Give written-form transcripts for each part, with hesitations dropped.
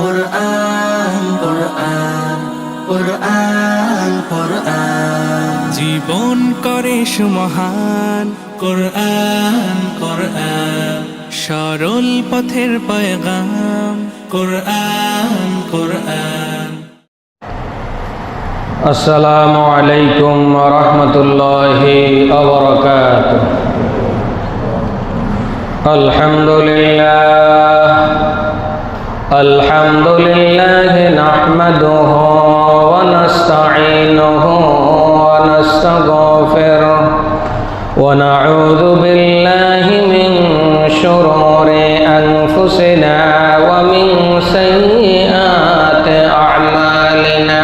কুরআন কুরআন কুরআন কুরআন জীবন করে সুমহান কুরআন কুরআন সরল পথের পয়গাম কুরআন কুরআন। আসসালামু আলাইকুম ওয়া রাহমাতুল্লাহি ওয়া বারাকাতুহু। আলহামদুলিল্লাহ নাহমাদুহু ওয়া নাস্তাঈনুহু ওয়া নাস্তাগফিরুহু ওয়া নাউযু বিল্লাহি মিন শুরুরি আনফুসিনা ওয়া মিন সাইয়্যাতি আ'মালিনা।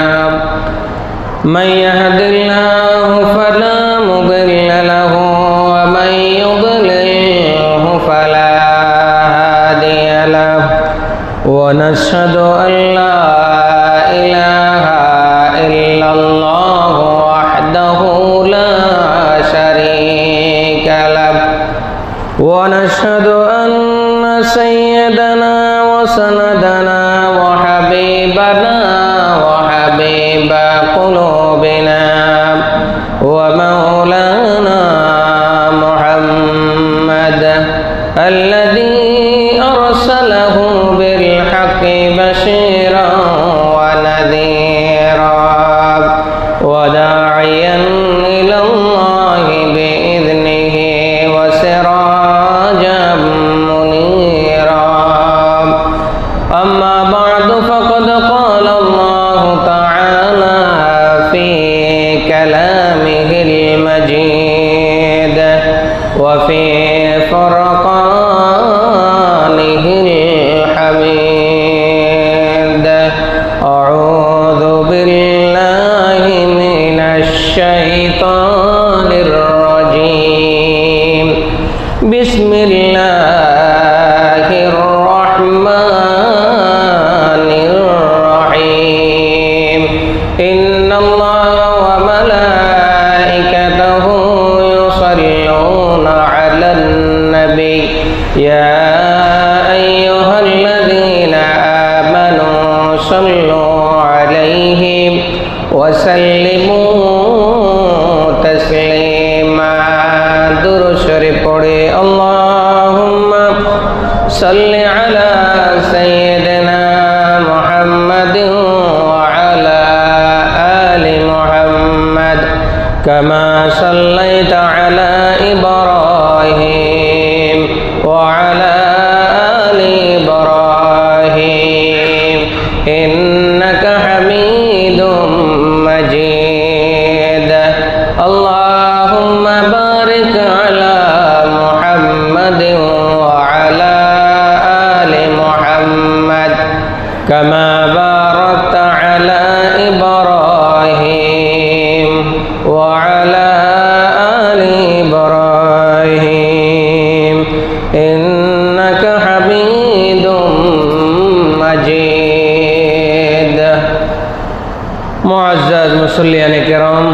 من يهد الله فلا مضل له ومن يضلله فلا هادي له ونشهد أن لا إله إلا الله وحده لا شريك له ونشهد أن سيدنا وسندنا وحبيبنا وحبيب قلوبنا ومولانا محمد الذي أرسله بالحق بشيرا ونذيرا وداعيا إلى الله بإذنه وسراجا منيرا. أما بعد فقد قال الله تعالى في كلامه المجيد وفي فرقانه الحميد. أعوذ بالله من الشيطان الرجيم. بسم الله الرحمن الرحيم. إن الله وملائكته يصلون على النبي يا أيها الذين آمنوا صلوا عليه وسلموا تسليما. درود شريف পড়ে اللهم صل على سيدنا محمد وعلى آل محمد كما صليت على إبراهيم وعلى آل إبراهيم إنك حميد مجيد. اللهم بارك على محمد وعلى آل محمد كما باركت على إبراهيم وعلى آل إبراهيم إنك حميد مجيد. মুআজ্জাজ মুসল্লিয়ানে কিরাম,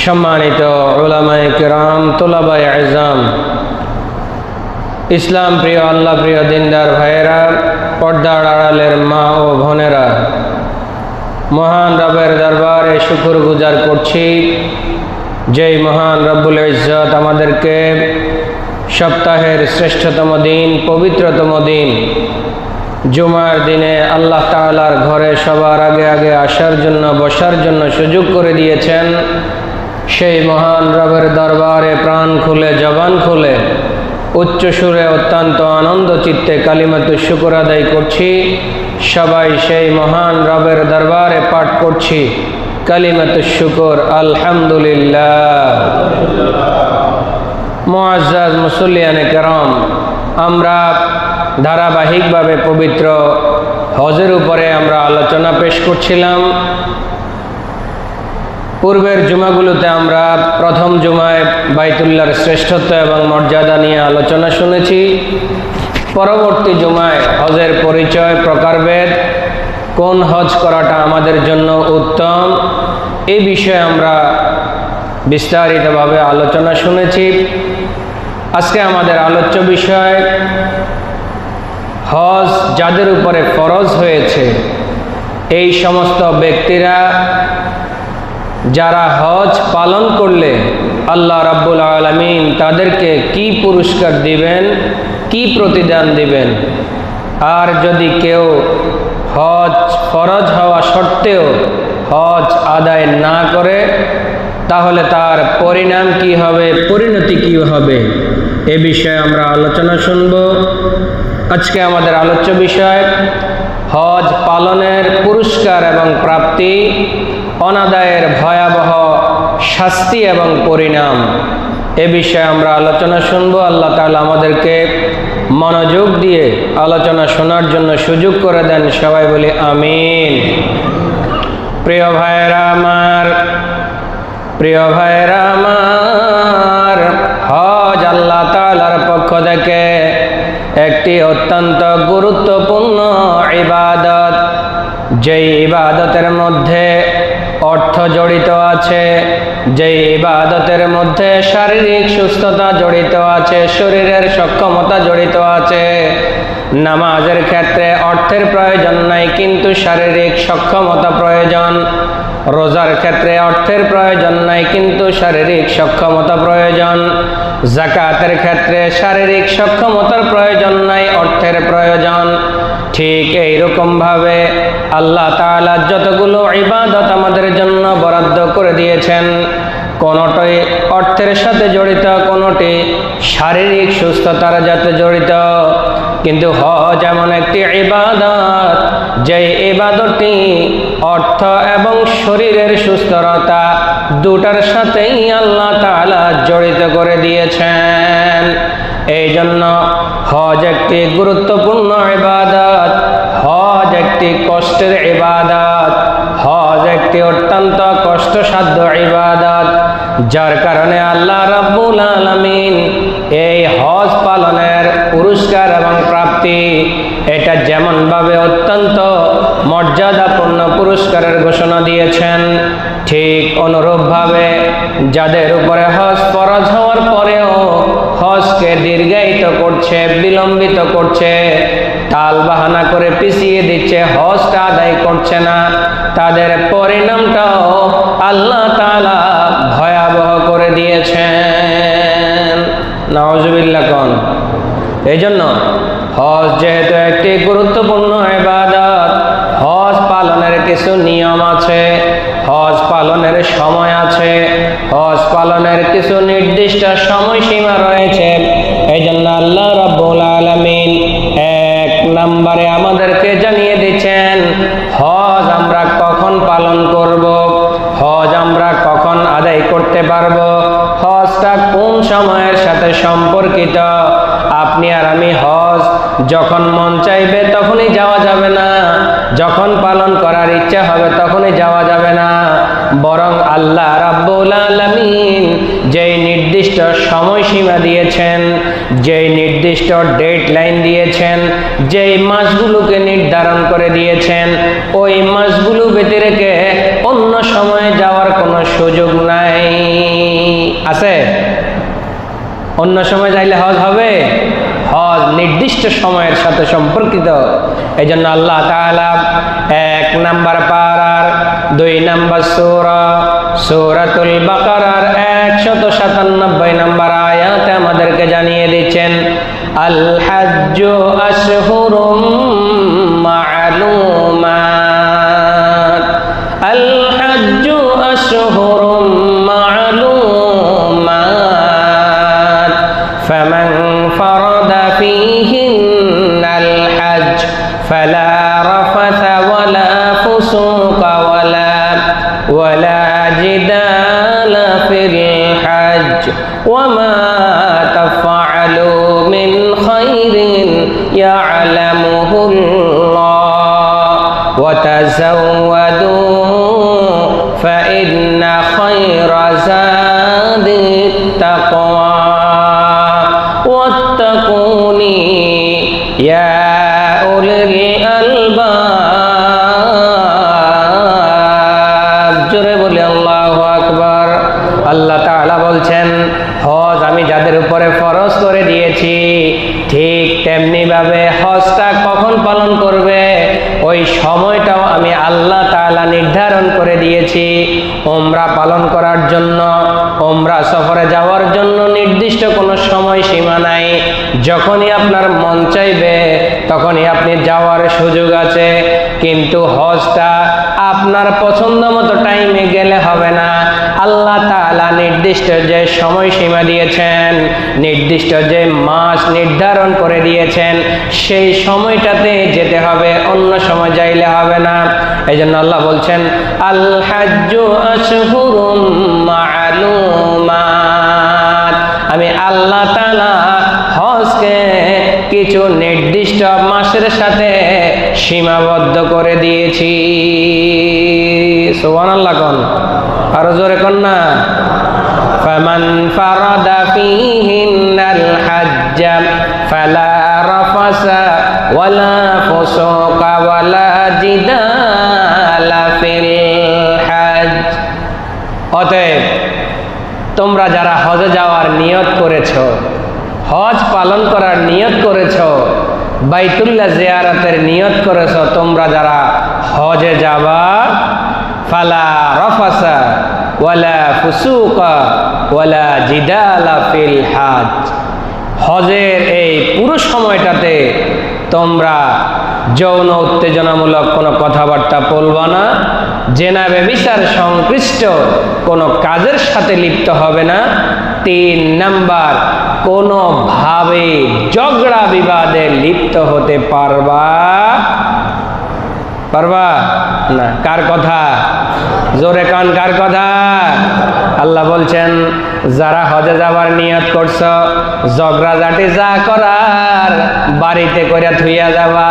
সম্মানিত উলামায়ে কিরাম, তুলাবায়ে ইজাম, ইসলাম প্রিয় আল্লাহ প্রিয় দিনদার ভাইয়েরা, পর্দার আড়ালের মা ও বোনেরা, মহান রবের দরবারে শুকর গুজার করছি যেই মহান রব্বুল ইজ্জত আমাদেরকে সপ্তাহের শ্রেষ্ঠতম দিন, পবিত্রতম দিন জুমার দিনে আল্লাহ তাআলার ঘরে সবার আগে আগে আসার জন্য, বসার জন্য সুযোগ করে দিয়েছেন। সেই মহান রবের দরবারে প্রাণ খুলে, জবান খুলে, উচ্চ সুরে অত্যন্ত আনন্দ চিত্তে কালিমাতু শুকর আদায় করছি। সবাই সেই মহান রবের দরবারে পাঠ করছি কালিমাতু শুকর, আলহামদুলিল্লাহ। মুআজ্জাজ মুসল্লিয়ানে কেরাম, আমরা ধারাবাহিকভাবে পবিত্র হজের উপরে আমরা আলোচনা পেশ করছিলাম। পূর্বের জুমাগুলোতে আমরা প্রথম জুমায় বাইতুল্লাহর শ্রেষ্ঠত্ব এবং মর্যাদা নিয়ে আলোচনা শুনেছি। পরবর্তী জুমায় হজের পরিচয়, প্রকারভেদ, কোন হজ করাটা আমাদের জন্য উত্তম, এই বিষয়ে আমরা বিস্তারিতভাবে আলোচনা শুনেছি। আজকে আমাদের আলোচ্য বিষয় হজ যাদের উপরে ফরজ হয়েছে এই সমস্ত ব্যক্তিরা যারা হজ পালন করলে আল্লাহ রাব্বুল আলামিন তাদেরকে কি পুরস্কার দিবেন, কি প্রতিদান দিবেন। আর যদি কেউ হজ ফরজ হওয়া সত্ত্বেও হজ আদায় না করে তাহলে তার পরিণাম কি হবে, পরিণতি কি হবে, এ বিষয়ে আমরা আলোচনা শুনব। আজকে আমাদের আলোচ্য বিষয় হজ পালনের পুরস্কার এবং প্রাপ্তি, অনাদায়ের ভয়াবহ শাস্তি এবং পরিণাম, এ বিষয়ে আমরা আলোচনা শুনব। আল্লাহ তাআলা আমাদেরকে মনোযোগ দিয়ে আলোচনা শোনার জন্য সুযোগ করে দেন। সবাই বলি আমিন। প্রিয় ভাইরা আমার, প্রিয় ভাইরা আমার, হজ আল্লাহ তাআলার পক্ষ থেকে একটি অত্যন্ত গুরুত্বপূর্ণ ইবাদত, যেই ইবাদতের মধ্যে অর্থ জড়িত আছে, যেই ইবাদতের মধ্যে শারীরিক সুস্থতা জড়িত আছে, শরীরের সক্ষমতা জড়িত আছে। নামাজের ক্ষেত্রে অর্থের প্রয়োজন নাই, কিন্তু শারীরিক সক্ষমতা প্রয়োজন। রোজার ক্ষেত্রে অর্থের প্রয়োজন নাই, কিন্তু শারীরিক সক্ষমতা প্রয়োজন। যাকাতের ক্ষেত্রে শারীরিক সক্ষমতার প্রয়োজন নাই, অর্থের প্রয়োজন। ঠিক এইরকম ভাবে আল্লাহ তাআলা যতগুলো ইবাদত আমাদের জন্য বরাদ্দ করে দিয়েছেন, কোনোটি অর্থের সাথে জড়িত, কোনোটি শারীরিক সুস্থতার সাথে জড়িত, কিন্তু হজ এমন একটি ইবাদত যে ইবাদতটি অর্থ এবং শরীরের সুস্থতা দুটার সাথেই আল্লাহ তাআলা জড়িত করে দিয়েছেন। এই জন্য হজ একটি গুরুত্বপূর্ণ ইবাদত, হজ একটি কষ্টের ইবাদত, হজ একটি অত্যন্ত কষ্টসাধ্য ইবাদত, যার কারণে আল্লাহ রাব্বুল আলামিন এই হজ পালনের পুরস্কার এবং প্রাপ্তি এটা যেমনভাবে অত্যন্ত মর্যাদাপূর্ণ পুরস্কারের ঘোষণা দিয়েছেন, ঠিক অনুরূপভাবে যাদের উপরে হজ ফরজ হওয়ার পরেও হজকে দীর্ঘায়িত করছে, বিলম্বিত করছে, টাল বাহানা করে পিছিয়ে দিচ্ছে, হজটা আদায় করছে না, তাদের পরিণামটাও আল্লাহ তাআলা ভয়াবহ করে দিয়েছেন। নাউজুবিল্লাহ কোন। এই জন্য হজ যেহেতু একটি গুরুত্বপূর্ণ ইবাদত, হজ পালনের কিছু নিয়ম আছে, হজ পালনের সময় আছে, হজ পালনের কিছু নির্দিষ্ট সময়সীমা রয়েছে। এই জন্য আল্লাহ রাব্বুল আলামিন এক নম্বরে আমাদেরকে জানিয়ে দিচ্ছেন হজ আমরা কখন পালন করব, হজ আমরা কখন আদায় করতে পারবো, হজটা কোন সময়ের সাথে সম্পর্কিত। আপনি আর আমি হজ যখন মন চাইবে তখনই যাওয়া যাবে না, যখন পালন করার ইচ্ছা হবে তখনই যাওয়া যাবে না, বরং আল্লাহ রাব্বুল আলামিন যেই নির্দিষ্ট সময়সীমা দিয়েছেন, যেই নির্দিষ্ট ডেডলাইন দিয়েছেন, যেই মাসগুলোকে নির্ধারণ করে দিয়েছেন, ওই মাসগুলো ব্যতি রেখে অন্য সময়ে যাওয়ার কোনো সুযোগ নাই। আছে? অন্য সময় যাইলে হজ হবে? হজ নির্দিষ্ট সময়ের সাথে সম্পর্কিত। এই জন্য আল্লাহ তাআলা 1 নম্বর পারার 2 নম্বর সূরা সূরাতুল বাকারার 197 নম্বর আয়াতে আমাদেরকে জানিয়ে দিচ্ছেন আল হাজ্জু আশহুরুম মা'লুমাত, আল হাজ্জু আশহুরুম মা'লুমাত, ফামান ফারাদা ফীহিন্নাল হজ্জ ফালা রাফাথা ওয়ালা ফুসুকা ওয়ালা জিদালা ফিল হজ্জ ওয়ামা তাফআলু মিন খাইরিন ইয়া'লামুহুল্লাহ ওয়া তাযাওয়াদু ফাইন্না খায়রা যাদিত তাকওয়া ওয়াত্তাকুনি ইয়া উলিল আলবাব করবে, ওই সময়টাও আমি আল্লাহ তাআলা নির্ধারণ করে দিয়েছি। উমরা পালন করার জন্য, উমরা সফরে যাওয়ার জন্য নির্দিষ্ট কোনো সময় সীমা নাই। যখনই আপনার মন চাইবে তখনই আপনি যাওয়ার সুযোগ আছে। কিন্তু হজটা আপনার পছন্দ মতো টাইমে গেলে হবে না। আল্লাহ তাআলা নির্দিষ্ট যে সময়সীমা দিয়েছেন, নির্দিষ্ট যে মাস নির্ধারণ করে দিয়েছেন, সেই সময়টাতে যেতে হবে, অন্য সময় যাইলে হবে না। এই জন্য আল্লাহ বলছেন, আল হাজ্জু আশহুরুম মা'লুমাত। আমি আল্লাহ তাআলা হজকে কিছু নির্দিষ্ট মাসের সাথে সীমাবদ্ধ করে দিয়েছি। সুবহানাল্লাহ কোন, আরো জোরে কোন না। ফামান ফারাদা ফীহিন্নাল হাজ্জ ফালা রাফাসা ওয়ালা ফুসুকা ওয়ালা জিদালা ফিল হজ। অতএব তোমরা যারা হজে যাওয়ার নিয়ত করেছো, হজ পালন করার নিয়ত করেছো, বাইতুল্লাহ জিয়ারতের নিয়ত করেছো, তোমরা যারা হজে যাবা, ফালা রাফাসা ওয়ালা ফুসুকা ওয়ালা জিদালা ফিল হজ। হজের এই পুরো সময়টাতে তোমরা যৌন উত্তেজনামূলক কোনো কথাবার্তা বলবা না, জেনা ব্যভিচার সংশ্লিষ্ট কোনো কাজের সাথে লিপ্ত হবে না। 3 নাম্বার, কোনোভাবে ঝগড়া বিবাদে লিপ্ত হতে পারবা না। কার কথা? জোরে কান, কার কথা? আল্লাহ বলছেন, যারা হজে যাবার নিয়ত করছো, ঝগড়াঝাটি যা করার বাড়িতে করে থুইয়া যাবা।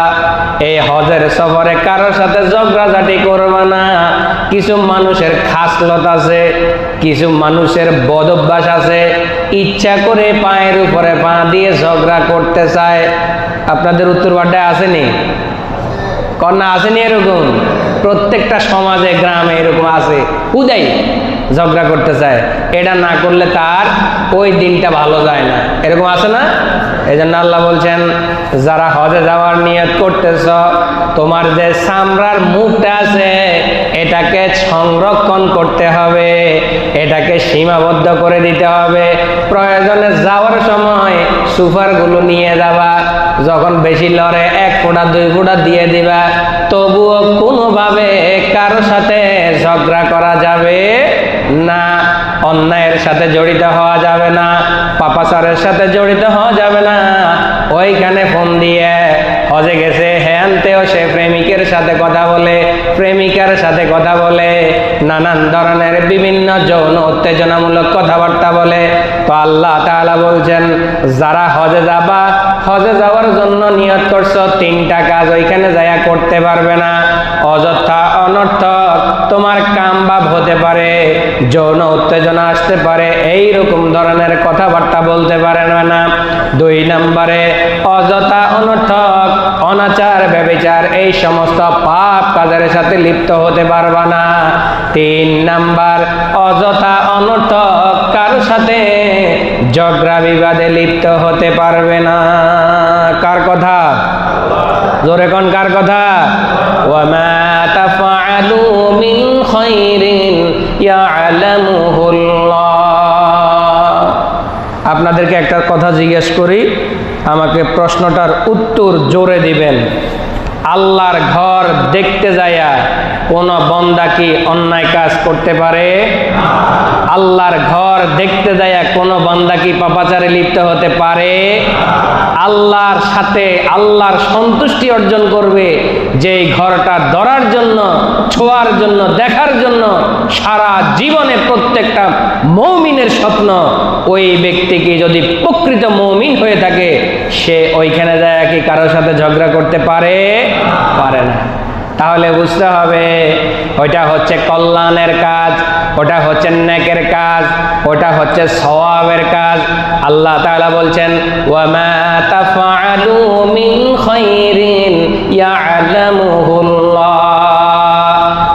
এই হজের সফরে কারোর সাথে ঝগড়াঝাটি করবা না। কিছু মানুষের খাসলত আছে, কিছু মানুষের বদ অভ্যাস আছে, ইচ্ছা করে পায়ের উপরে পা দিয়ে ঝগড়া করতে চায়। আপনাদের উত্তরপাড়ায় আসেনি? কন্যা আসেনি? এরকম প্রত্যেকটা সমাজে গ্রামে এরকম আছে, উদাই ঝগড়া করতে চায়। এটা না করলে তার ওই দিনটা ভালো যায় না, এরকম আছে না? এই জন্য আল্লাহ বলছেন, যারা হজে যাওয়ার নিয়ত করতেছ, তোমার যে চামড়ার মুখটা আছে এটাকে সংরক্ষণ করতে হবে, এটাকে সীমাবদ্ধ করে দিতে হবে। প্রয়োজনে যাওয়ার সময় সুপারগুলো নিয়ে যাবা, যখন বেশি লড়ে 1 ফোঁটা 2 ফোঁটা দিয়ে দিবা। তবুও কোনোভাবে কারো সাথে ঝগড়া করা যাবে না, অন্যায়ের সাথে জড়িত হওয়া যাবে না, পাপাচারের সাথে জড়িত হওয়া যাবে না। ওইখানে ফোন দিয়ে হজে গেছে, হ্যানতেও সে প্রেমিকের সাথে কথা বলে, প্রেমিকার সাথে কথা বলে, নানান ধরনের বিভিন্ন যৌন উত্তেজনামূলক কথাবার্তা বলে। তো আল্লাহ তাআলা বলছেন, যারা হজে যাবা, হজে যাওয়ার জন্য নিয়ত করছো, 3টা কাজ ওইখানে যায়া করতে পারবে না। অযথা অনর্থক তোমার কাম ভাব হতে পারে, যৌন উত্তেজনা আসতে পারে, এইরকম ধরনের কথাবার্তা বলতে পারবে না। 2 নম্বরে, অযথা অনর্থক অনাচার ব্যভিচার এই সমস্ত পাপ কাজের সাথে লিপ্ত হতে পারবা না। 3 নাম্বার, অযথা অনর্থক কারোর সাথে ঝগড়া বিবাদে লিপ্ত হতে পারবে না। কার কথা? জোরে কোন, কার কথা? ওয়ামা তাফআলু মিন খায়রিন ইয়ালামুহুল্লাহ। আপনাদেরকে একটা কথা জিজ্ঞেস করি, আমাকে প্রশ্নটার উত্তর জোরে দিবেন। আল্লাহর ঘর দেখতে যায়া কোন বান্দা কি অন্যায় কাজ করতে পারে? আল্লাহর ঘর দেখতে যায়া কোন বান্দা কি পাপাচারে লিপ্ত হতে পারে? আল্লাহর সাথে আল্লাহর সন্তুষ্টি অর্জন করবে যে ঘরটা ধরার জন্য, ছোঁয়ার জন্য, দেখার জন্য সারা জীবনে প্রত্যেকটা মুমিনের স্বপ্ন। ওই ব্যক্তি কি যদি প্রকৃত মুমিন হয়ে থাকে, সে ওইখানে যায় কি কারোর সাথে ঝগড়া করতে পারে? পারে না। তাহলে বুঝতে হবে ওইটা হচ্ছে কল্যাণের কাজ, ওটা হচ্ছে নেকের কাজ, ওটা হচ্ছে সওয়াবের কাজ। আল্লাহ তাআলা বলছেন, ওয়ামা তাফআলু মিন খায়রিন ইয়ালামুহুল্লাহ।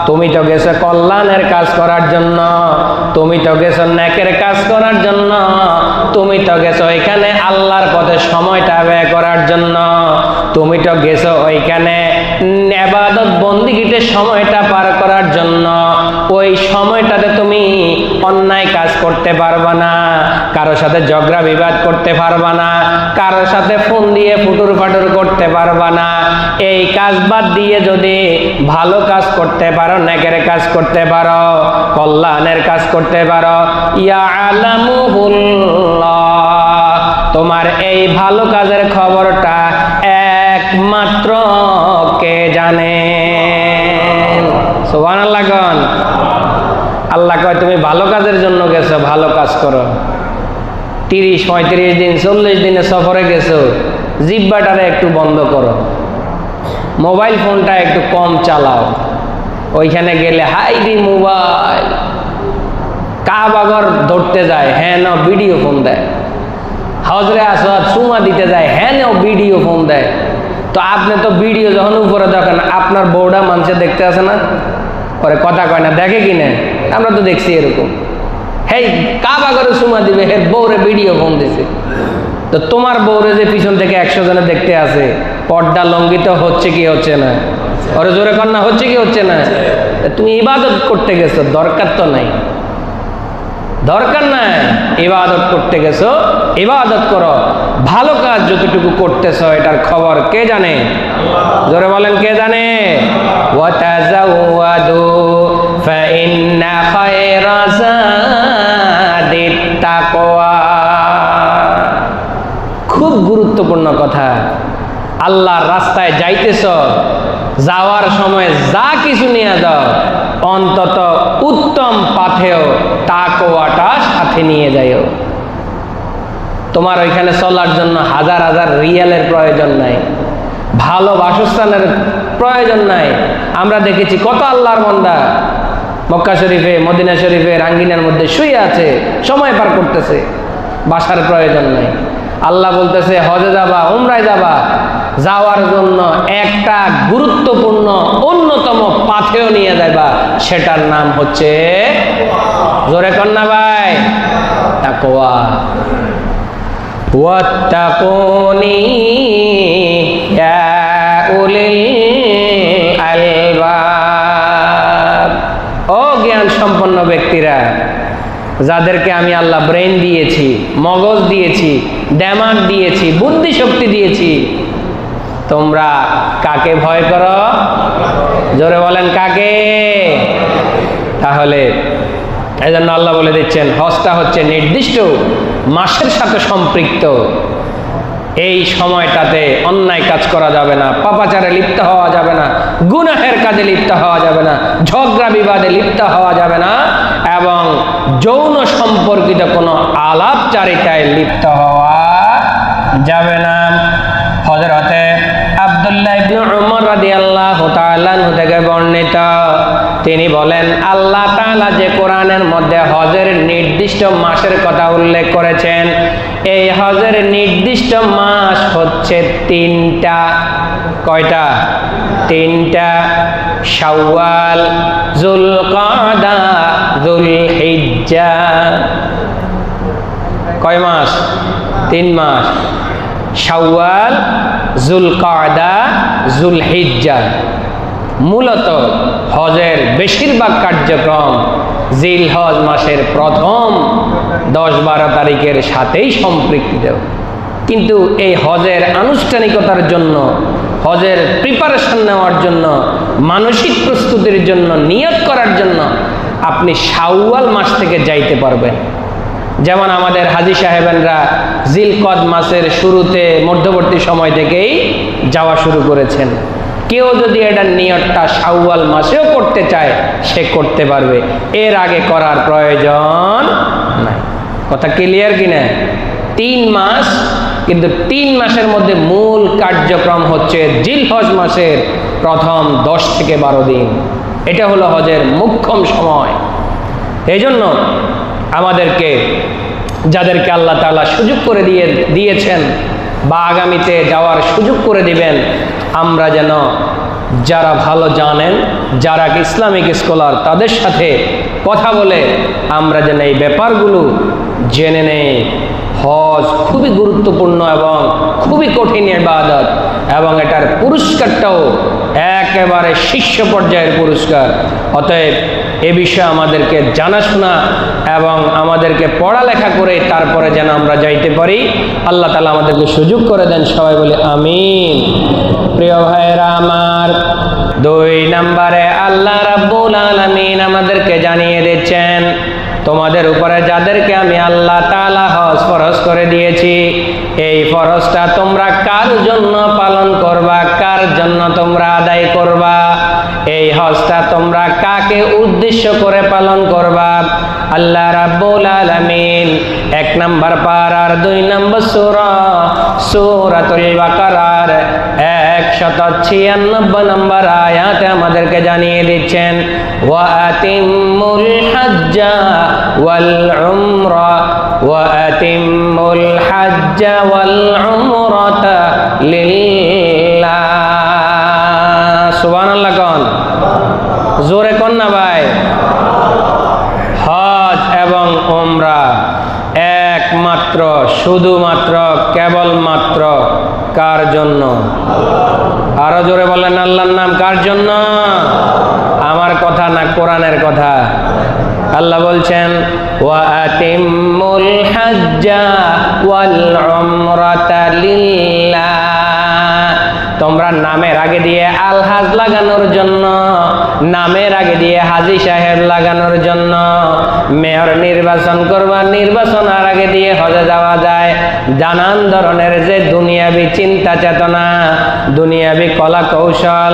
তুমি তো গেছো কল্যাণের কাজ করার জন্য, তুমি তো গেছো নেকের কাজ করার জন্য, তুমি তো গেছো ওইখানে আল্লাহর পথে সময়টা ব্যয় করার জন্য, তুমি তো গেছো ওইখানে ইবাদত বন্দিগিতে সময়টা পার করার জন্য ওই সময়টাতে তুমি অন্যায় কাজ করতে পারবা না, কারোর সাথে ঝগড়া বিবাদ করতে পারবা না, কারোর সাথে ফোন দিয়ে ফুটুর ফাটুর করতে পারবা না। এই কাজ বাদ দিয়ে যদি ভালো কাজ করতে পারো, নেকের কাজ করতে পারো, কল্যাণের কাজ করতে পারো, ইয়ালামুহুল্লাহ, তোমার এই ভালো কাজের খবরটা একমাত্র কে জানেন? সুবহানাল্লাহ কোন। আল্লাহ কয় তুমি ভালো কাজের জন্য গেছো, ভালো কাজ করো। 30-35 দিন 40 দিনে সফরে গেছো, জিহ্বাটারে একটু বন্ধ করো, মোবাইল ফোনটা একটু কম চালাও। ওইখানে গেলে হাই রে মোবাইল, কাবাগর ধরতে যায়, হ্যাঁ না ভিডিও ফোন দেয়, হজরে আসওয়াদ চুমা দিতে যায়, হ্যাঁ না ভিডিও ফোন দেয়। তো আপনি তো ভিডিও যখন উপরে দেখেন, আপনার বউটা মানুষে দেখতে আসে না, পরে কথা কয় না, দেখে কিনে? আমরা তো দেখছি এরকম, হেই কাবাগরে চুমা দিবে, হের বউরে ভিডিও ফোন দিছে। তো তোমার বউরে যে পিছন থেকে 100 জনে দেখতে আসে, পর্দা লঙ্ঘিত হচ্ছে কি হচ্ছে না? ওরে জোরে কন্যা হচ্ছে কি হচ্ছে না? তুমি ইবাদত করতে গেছো, দরকার তো নাই, দরকার নাই, ইবাদত করতে গেছো, ইবাদত করো। ভালো কাজ যতটুকু করতেছো এটার খবর কে জানে? জোরে বলেন কে জানে? ওয়াতাজাওয়াদু ফাইন্না খায়রা যাদিত তাকওয়া। খুব গুরুত্বপূর্ণ কথা। আল্লাহর রাস্তায় যাইতেছ, যাওয়ার সময় যা কিছু নিয়ে যাও, অন্তত উত্তম পাথেও তাকওয়াটা সাথে নিয়ে যাইও। তোমার ওইখানে চলার জন্য হাজার হাজার রিয়ালের প্রয়োজন নাই, ভালো বাসস্থানের প্রয়োজন নাই। আমরা দেখেছি কত আল্লাহর বান্দা মক্কা শরীফে, মদিনা শরীফে আঙ্গিনার মধ্যে শুয়ে আছে, সময় পার করতেছে, বাসার প্রয়োজন নাই। আল্লাহ বলতেছে হজে যাবা, উমরায় যাবা, যাওয়ার জন্য একটা গুরুত্বপূর্ণ অন্যতম পাথেও নিয়ে যাবা, সেটার নাম হচ্ছে, জোরে কন্যা ভাই, তাকওয়া। ওয়াত্তাকুনি ইয়া উলিল আলবাব। ও জ্ঞান সম্পন্ন ব্যক্তিরা, যাদেরকে আমি আল্লাহ ব্রেন দিয়েছি, মগজ দিয়েছি, দিমাগ দিয়েছি, বুদ্ধি শক্তি দিয়েছি, তোমরা কাকে ভয় করো? জোরে বলেন কাকে? তাহলে এই জন্য আল্লাহ বলে দিচ্ছেন হজটা হচ্ছে নির্দিষ্ট মাসের সাথে সম্পৃক্ত। এই সময়টাতে অন্যায় কাজ করা যাবে না, পাপাচারে লিপ্ত হওয়া যাবে না, গুনাহের কাজে লিপ্ত হওয়া যাবে না, ঝগড়া বিবাদে লিপ্ত হওয়া যাবে না, এবং যৌন সম্পর্কিত কোনো আলাপচারিতায় লিপ্ত হওয়া যাবে না। হযরতে আব্দুল্লাহ ইবনে উমর রাদিয়াল্লাহু তাআলা আনহু থেকে বর্ণিত, তিনি বলেন আল্লাহ তাআলা যে কোরআনের মধ্যে হজের নির্দিষ্ট মাসের কথা উল্লেখ করেছেন, এই হজের নির্দিষ্ট মাস হচ্ছে 3টা। কয়টা? 3টা। শাওয়াল, যুলকাদা, যুলহিজ্জা। কয় মাস? 3 মাস। শাওয়াল, যুলকাদা, যুলহিজ্জা। মূলত হজের বেশিরভাগ কার্যক্রম জিলহজ মাসের প্রথম 10-12 তারিখের সাথেই সম্পৃক্ত। কিন্তু এই হজের আনুষ্ঠানিকতার জন্য, হজের প্রিপারেশন নেওয়ার জন্য, মানসিক প্রস্তুতির জন্য, নিয়ত করার জন্য আপনি শাওয়াল মাস থেকে যাইতে পারবেন। যেমন আমাদের হাজী সাহেবেনরা জিলকদ মাসের শুরুতে, মধ্যবর্তী সময় থেকেই যাওয়া শুরু করেছেন। কেউ যদি এটার নিয়তটা শাওয়াল মাসেও করতে চায়, সে করতে পারবে, এর আগে করার প্রয়োজন নাই। কথা ক্লিয়ার কিনা? 3 মাস, কিন্তু 3 মাসের মধ্যে মূল কার্যক্রম হচ্ছে জিলহজ মাসের প্রথম 10 থেকে 12 দিন। এটা হলো হজের মুখ্যম সময়। এই জন্য আমাদেরকে, যাদেরকে আল্লাহ তাআলা সুযোগ করে দিয়েছেন বা আগামীতে যাওয়ার সুযোগ করে দিবেন, আমরা যেন যারা ভালো জানেন, যারা ইসলামিক স্কলার, তাদের সাথে কথা বলে আমরা যেন এই ব্যাপারগুলো জেনে নেই। হজ খুবই গুরুত্বপূর্ণ এবং খুবই কঠিন ইবাদত, এবং এটার পুরস্কারটাও একেবারে শীর্ষ পর্যায়ের পুরস্কার। অতএব এ বিষয়ে আমাদেরকে জানাশোনা এবং আমাদেরকে পড়ালেখা করে তারপরে যেন আমরা যাইতে পারি, আল্লাহ তাআলা আমাদেরকে সুযোগ করে দেন। সবাই বলি আমিন। প্রিয় ভাইয়েরা আমার, 2 নম্বরে আল্লাহ রাব্বুল আলামিন আমাদেরকে জানিয়ে দিচ্ছেন, তোমাদের উপরে যাদেরকে আমি আল্লাহ তাআলা হজ ফরজ করে দিয়েছি, এই ফরজটা তোমরা কার জন্য পালন করবা, কার জন্য তোমরা আদায় করবা, এই হজটা তোমরা কাকে উদ্দেশ্য করে পালন করবা। আল্লাহ রাব্বুল আলামিন 1 নম্বর পারার 2 নম্বর সূরা সূরাতুল বাকারার 196 নম্বর আয়াতে আমাদেরকে জানিয়ে দিচ্ছেন, ওয়া আতিমুল হাজ্জা ওয়াল উমরা ওয়া আতিমুল হাজ্জা ওয়াল উমরাতা লিল্লাহ। সুবহানাল্লাহ কোন, জোরে কোন না ভাই। হজ এবং উমরা একমাত্র, শুধুমাত্র, কেবলমাত্র কার জন্য? আরো জোরে বলেন আল্লাহর নাম। কার জন্য? আমার কথা না, কোরআনের কথা। আল্লাহ বলছেন, ওয়া আতিমুল হাজ্জা ওয়াল উমরাতা লিল্লাহ। তোমরা নামের আগে দিয়ে আল হাজ লাগানোর জন্য, নামের আগে দিয়ে হাজী সাহেব লাগানোর জন্য, মেয়র নির্বাচন করবা, নির্বাচনের আগে দিয়ে হজে যাওয়া যায়। নানান ধরনের যে দুনিয়াবি চিন্তা চেতনা, দুনিয়াবি কলা কৌশল,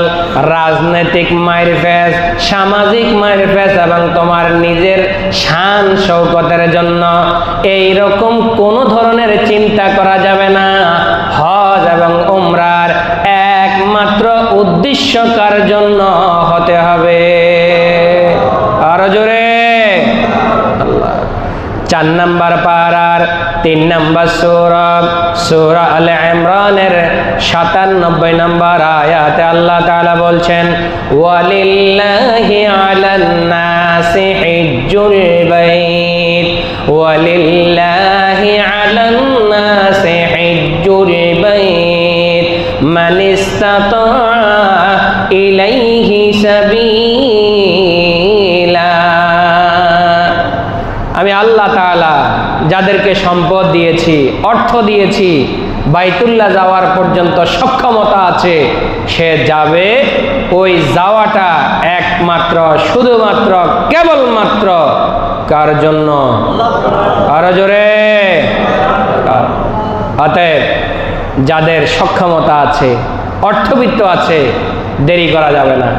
রাজনৈতিক মাইরফেস, সামাজিক মাইরফেস এবং তোমার নিজের শান শৌকতের জন্য এই রকম কোনো ধরনের চিন্তা করা যাবে না। হজ এবং উমরার একমাত্র উদ্দেশ্য কার জন্য হতে হবে? আরো জোরে। 4 নম্বর পারার 3 নম্বর সূরা আলে ইমরানের 97 নম্বর আয়াতে আল্লাহ তাআলা বলছেন, ওয়ালিল্লাহি আলান নাসি হিজ্জুল বাইত ওয়ালিল্লাহি আলান নাসি হিজ্জুল বাইত মান ইসতাতা ইলাইহি সাবিলা। আমি আল্লাহ তাআলা যাদেরকে সম্পদ দিয়েছি, অর্থ দিয়েছি, বাইতুল্লাহ যাওয়ার পর্যন্ত সক্ষমতা আছে, সে যাবে। ওই যাওয়াটা একমাত্র, শুধুমাত্র, কেবলমাত্র কার জন্য? আরো জোরে। অতএব যাদের সক্ষমতা আছে, অর্থবিত্ত আছে, দেরি করা যাবে না।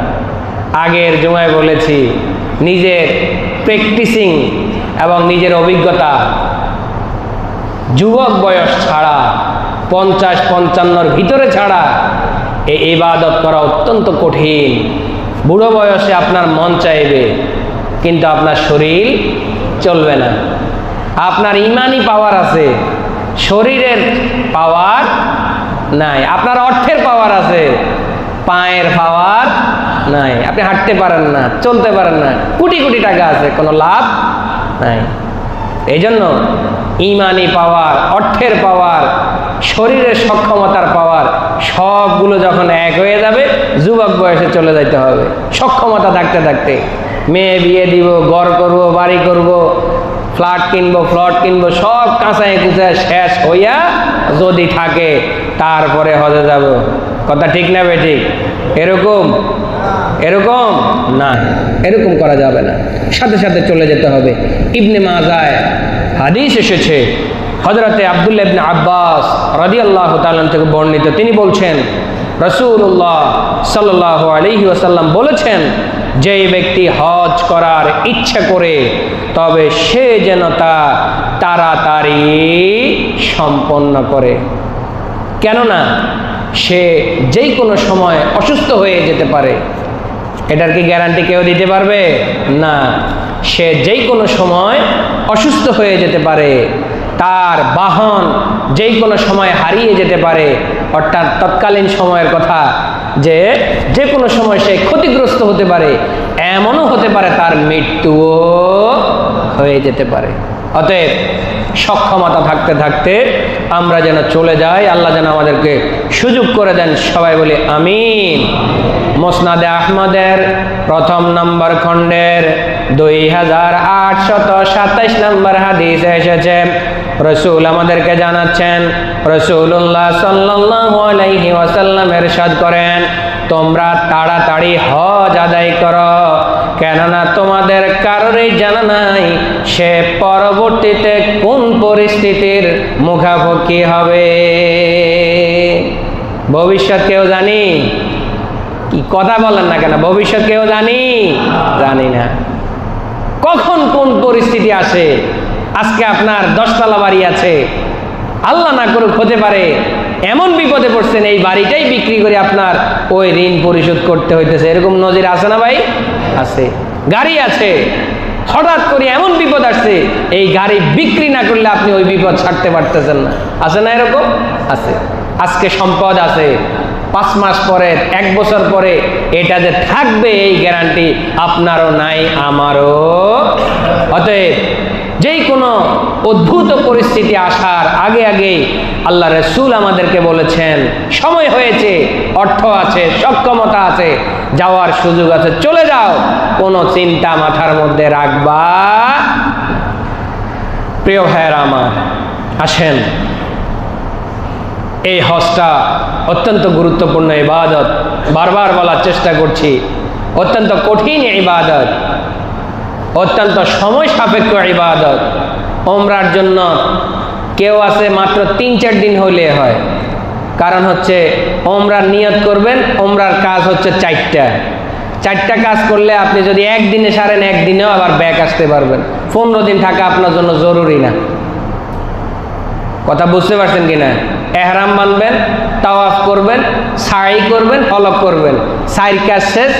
আগের জুমায় বলেছি, নিজের প্র্যাকটিসিং এবং নিজের অভিজ্ঞতা, যুবক বয়স ছাড়া, 50-55 ভিতরে ছাড়া এই ইবাদত করা অত্যন্ত কঠিন। বুড়ো বয়সে আপনার মন চাইবে, কিন্তু আপনার শরীর চলবে না। আপনার ইমানি পাওয়ার আছে, শরীরের পাওয়ার নাই। আপনার অর্থের পাওয়ার আছে, পায়ের পাওয়ার নাই। আপনি হাঁটতে পারেন না, চলতে পারেন না, কোটি কোটি টাকা আছে, কোনো লাভ নাই। এই জন্য ইমানি পাওয়ার, অর্থের পাওয়ার, শরীরের সক্ষমতার পাওয়ার সবগুলো যখন এক হয়ে যাবে, যুবক বয়সে চলে যাইতে হবে। সক্ষমতা থাকতে থাকতে মেয়ে বিয়ে দিব, ঘর করব, বাড়ি করব, ফ্ল্যাট কিনবো, প্লট কিনবো, সব কাঁচায় কুচায় শেষ হইয়া যদি থাকে, তারপরে হজে যাব। কথা ঠিক না বেঠিক? এরকম না, এরকম করা যাবে না। সাথে সাথে চলে যেতে হবে। ইবনে মাজায় হাদিস এসেছে, হযরতে আব্দুল্লাহ ইবনে আব্বাস রাদিয়াল্লাহু তাআলা থেকে বর্ণিত, তিনি বলছেন, রাসূলুল্লাহ সাল্লাল্লাহু আলাইহি ওয়াসাল্লাম বলেছেন, যেই ব্যক্তি হজ করার ইচ্ছা করে তবে সে যেন তা তাড়াতাড়ি সম্পন্ন করে। কেননা সে যেই কোনো সময় অসুস্থ হয়ে যেতে পারে। এটার কি গ্যারান্টি কেউ দিতে পারবে? না। সে যেই কোনো সময় অসুস্থ হয়ে যেতে পারে, তার বাহন যেই কোনো সময় হারিয়ে যেতে পারে, অর্থাৎ তৎকালীন সময়ের কথা, যে কোনো সময় সে ক্ষতিগ্রস্ত হতে পারে, এমনও হতে পারে তার মৃত্যুও হয়ে যেতে পারে। অতএব সক্ষমতা থাকতে থাকতে আমরা যেন চলে যাই, আল্লাহ যেন আমাদেরকে সুযোগ করে দেন। সবাই বলি আমিন। মুসনাদে আহমদের প্রথম নম্বর খণ্ডের 2827 নম্বর হাদিসে এসেছে, রসুল আমাদেরকে জানাচ্ছেন, রসুল্লাহ সাল্লাল্লাহু আলাইহি ওয়াসাল্লাম ইরশাদ করেন, তোমরা তাড়াতাড়ি হজ আদায় করো, কেননা তোমাদের কারোরই জানা নাই সে পরবর্তীতে কোন পরিস্থিতির মুখোমুখি হবে। ভবিষ্যৎ কেউ জানি? কি কথা বলেন না কেন? ভবিষ্যৎ কেউ জানি না। কখন কোন পরিস্থিতি আসে? আজকে আপনার 10 তলা বাড়ি আছে, আল্লাহ না করুক হতে পারে এমন বিপদে পড়ছেন এই বাড়িটাই বিক্রি করে আপনার ওই ঋণ পরিশোধ করতে হইতেছে। এরকম নজির আছে না ভাই? আছে। গাড়ি আছে, হঠাৎ করে এমন বিপদ আসছে এই গাড়ি বিক্রি না করলে আপনি ওই বিপদ ছাড়তে পারতেছেন না। আছে না এরকম? আছে। আজকে সম্পদ আছে, 5 মাস পরে 1 বছর পরে এটা যে থাকবে এই গ্যারান্টি আপনারও নাই, আমারও। অতএব যেই কোনো অদ্ভুত পরিস্থিতি আসার আগে আগে আল্লাহ রাসূল আমাদেরকে বলেছেন, সময় হয়েছে, অর্থ আছে, সক্ষমতা আছে, যাওয়ার সুযোগ আছে, চলে যাও, কোনো চিন্তা মাথার মধ্যে রাখবা। প্রিয় ভাইয়েরা আমার, আসেন, এই হজটা অত্যন্ত গুরুত্বপূর্ণ ইবাদত। বারবার বলার চেষ্টা করছি, অত্যন্ত কঠিন ইবাদত, অত্যন্ত সময় সাপেক্ষ ইবাদত। ওমরার জন্য কেউ আছে মাত্র 3-4 দিন হলে হয়, কারণ হচ্ছে ওমরার নিয়ত করবেন, ওমরার কাজ হচ্ছে 4টা কাজ করলে আপনি যদি একদিনে সারেন, একদিনেও আবার ব্যাক আসতে পারবেন। 15 দিন থাকা আপনার জন্য জরুরি না। কথা বুঝতে পারছেন কিনা? এহরাম বানবেন, তাওয়াফ করবেন, সাই করবেন, হলক করবেন, 4 কাজ শেষ,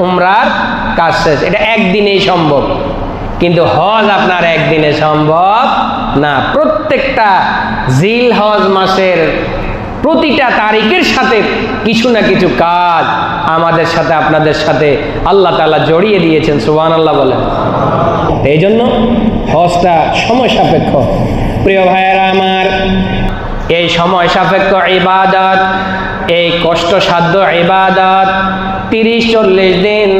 উমরার কাজ শেষ। এটা একদিনেই সম্ভব, কিন্তু হজ আপনার একদিনে সম্ভব না। প্রত্যেকটা জিল হজ মাসের প্রতিটা তারিখের সাথে কিছু না কিছু কাজ আমাদের সাথে, আপনাদের সাথে আল্লাহ তাআলা জড়িয়ে দিয়েছেন। সুবহানাল্লাহ বলেন। এই জন্য হজটা সময় সাপেক্ষ। প্রিয় ভাইয়েরা আমার, এই সময় সাপেক্ষ ইবাদত, এই কষ্টসাধ্য ইবাদত, 30-40 দিন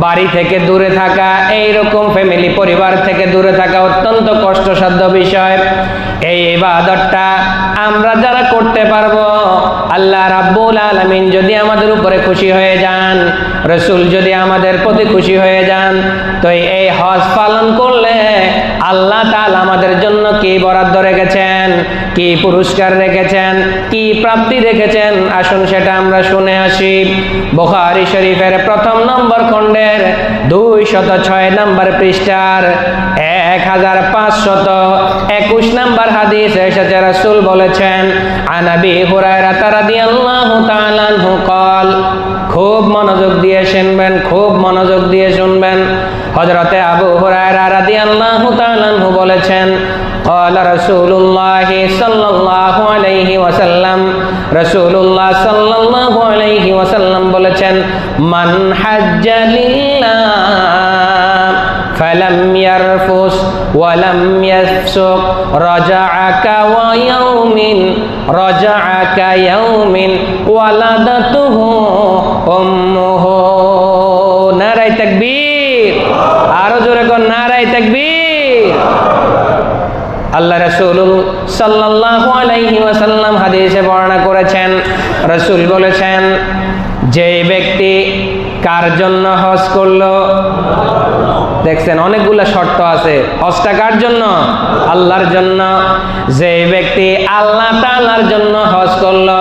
বাড়ি থেকে দূরে থাকা, এইরকম ফ্যামিলি পরিবার থেকে দূরে থাকা অত্যন্ত কষ্টসাধ্য বিষয়। এই ইবাদতটা আমরা যারা করতে পারবো, আল্লাহ রাব্বুল আলামিন যদি আমাদের উপরে খুশি হয়ে যান, রাসূল যদি আমাদের প্রতি খুশি হয়ে যান, তো এই হজ পালন করলে আল্লাহ তাআলা আমাদের জন্য কি বরাদ্দ রেখেছেন, কি পুরস্কার রেখেছেন, কি প্রাপ্তি রেখেছেন, আসুন সেটা আমরা শুনে আসি। বুখারী শরীফের প্রথম নম্বর খণ্ডের 206 নম্বর পৃষ্ঠার 1521 নম্বর হাদিসে এসেছে, রাসূল বলেছেন, আন আবি হুরায়রা রাদিয়াল্লাহু তাআলা আনহু قال, খুব মনোযোগ দিয়ে শুনবেন, খুব মনোযোগ দিয়ে শুনবেন। হযরতে আবু হুরায়রা রাদিয়াল্লাহু তাআলা আনহু বলেছেন, قال رسول الله صلى الله عليه وسلم, রাসূলুল্লাহ সাল্লাল্লাহু আলাইহি ওয়াসাল্লাম বলেছেন, মান হাজ্জা লিল্লাহ ফালাম ইয়ারফুস ওয়ালাম ইয়াফসুক রাজাআকা ইয়াউমিন ওয়ালাদাতুহু উম্মুহু। নারায়ে তাকবীর! আরো জোরে কোন নারায়ে তাকবীর! আল্লাহ রাসূল সাল্লাল্লাহু আলাইহি ওয়াসাল্লাম হাদিসে বর্ণনা করেছেন, রাসূল বলেছেন, যে ব্যক্তি কার জন্য হজ করলো, দেখছেন অনেকগুলো শর্ত আছে, হজটা কার জন্য? আল্লাহর জন্য। যে ব্যক্তি আল্লাহ তাআলার জন্য হজ করলো,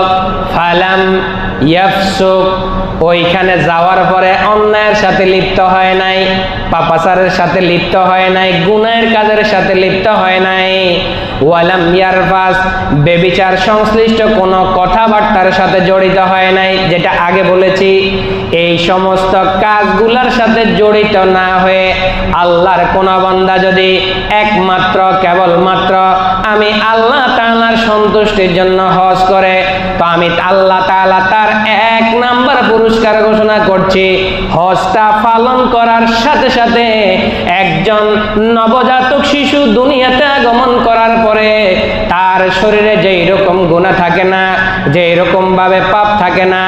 ফালাম ইয়াফসুক, ওইখানে যাওয়ার পরে অন্যায়ের সাথে লিপ্ত হয় নাই, পাপাচারের সাথে লিপ্ত হয় নাই, গুনাহের কাজের সাথে লিপ্ত হয় নাই, ওয়ালাম ইয়ারফাস, বেবিচার সংশ্লিষ্ট কোনো কথাবার্তার সাথে জড়িত হয় নাই, যেটা আগে বলেছি। এই সমস্ত কাজগুলোর সাথে জড়িত না হয়ে আল্লাহর কোন বান্দা যদি একমাত্র কেবলমাত্র আমি আল্লাহ তাআলার সন্তুষ্টির জন্য হজ করে, তো আমি আল্লাহ তাআলা তার 1 নাম্বার পুরস্কার ঘোষণা করছি, হজটা পালন করার সাথে সাথে একজন নবজাতক শিশু দুনিয়াতে আগমন করার পরে তার শরীরে যেই রকম গুনাহ থাকে না, যেই রকম ভাবে পাপ থাকে না,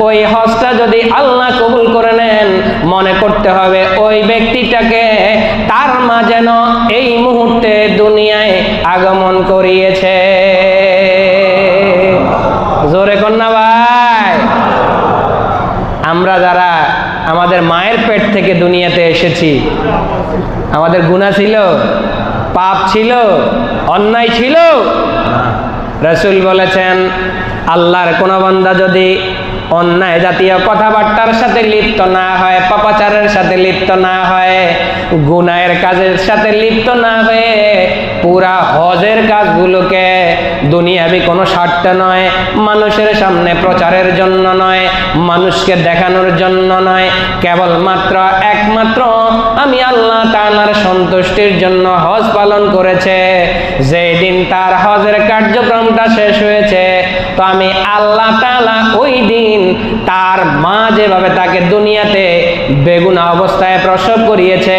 ওই হজটা যদি আল্লাহ কবুল করে নেন, মনে করতে হবে ওই ব্যক্তিটাকে তার মা যেন এই মুহূর্তে দুনিয়ায় আগমন করিয়েছে। জোরে কন্যা ভাই, আমরা যারা আমাদের মায়ের পেট থেকে দুনিয়াতে এসেছি, আমাদের গুনাহ ছিল, পাপ ছিল, অন্যায় ছিল? রাসূল বলেছেন, আল্লাহর কোন বান্দা যদি অন্যায় জাতীয় কথাবার্তার সাথে লিপ্ত না হয়, পাপাচারের সাথে লিপ্ত না হয়, গুনাহের কাজের সাথে লিপ্ত না হয়ে পুরা হজের কাজগুলোকে দুনিয়াবি কোনো স্বার্থ নয়, মানুষের সামনে প্রচারের জন্য নয়, মানুষকে দেখানোর জন্য নয়, কেবলমাত্র একমাত্র আমি আল্লাহ তাআলার সন্তুষ্টির জন্য হজ পালন করেছে, যেই দিন তার হজের কার্যক্রমটা শেষ হয়েছে, তো আমি আল্লাহ তাআলা ওই দিন তার মা যেভাবে তাকে দুনিয়াতে বেগুনা অবস্থায় প্রসব করিয়েছে,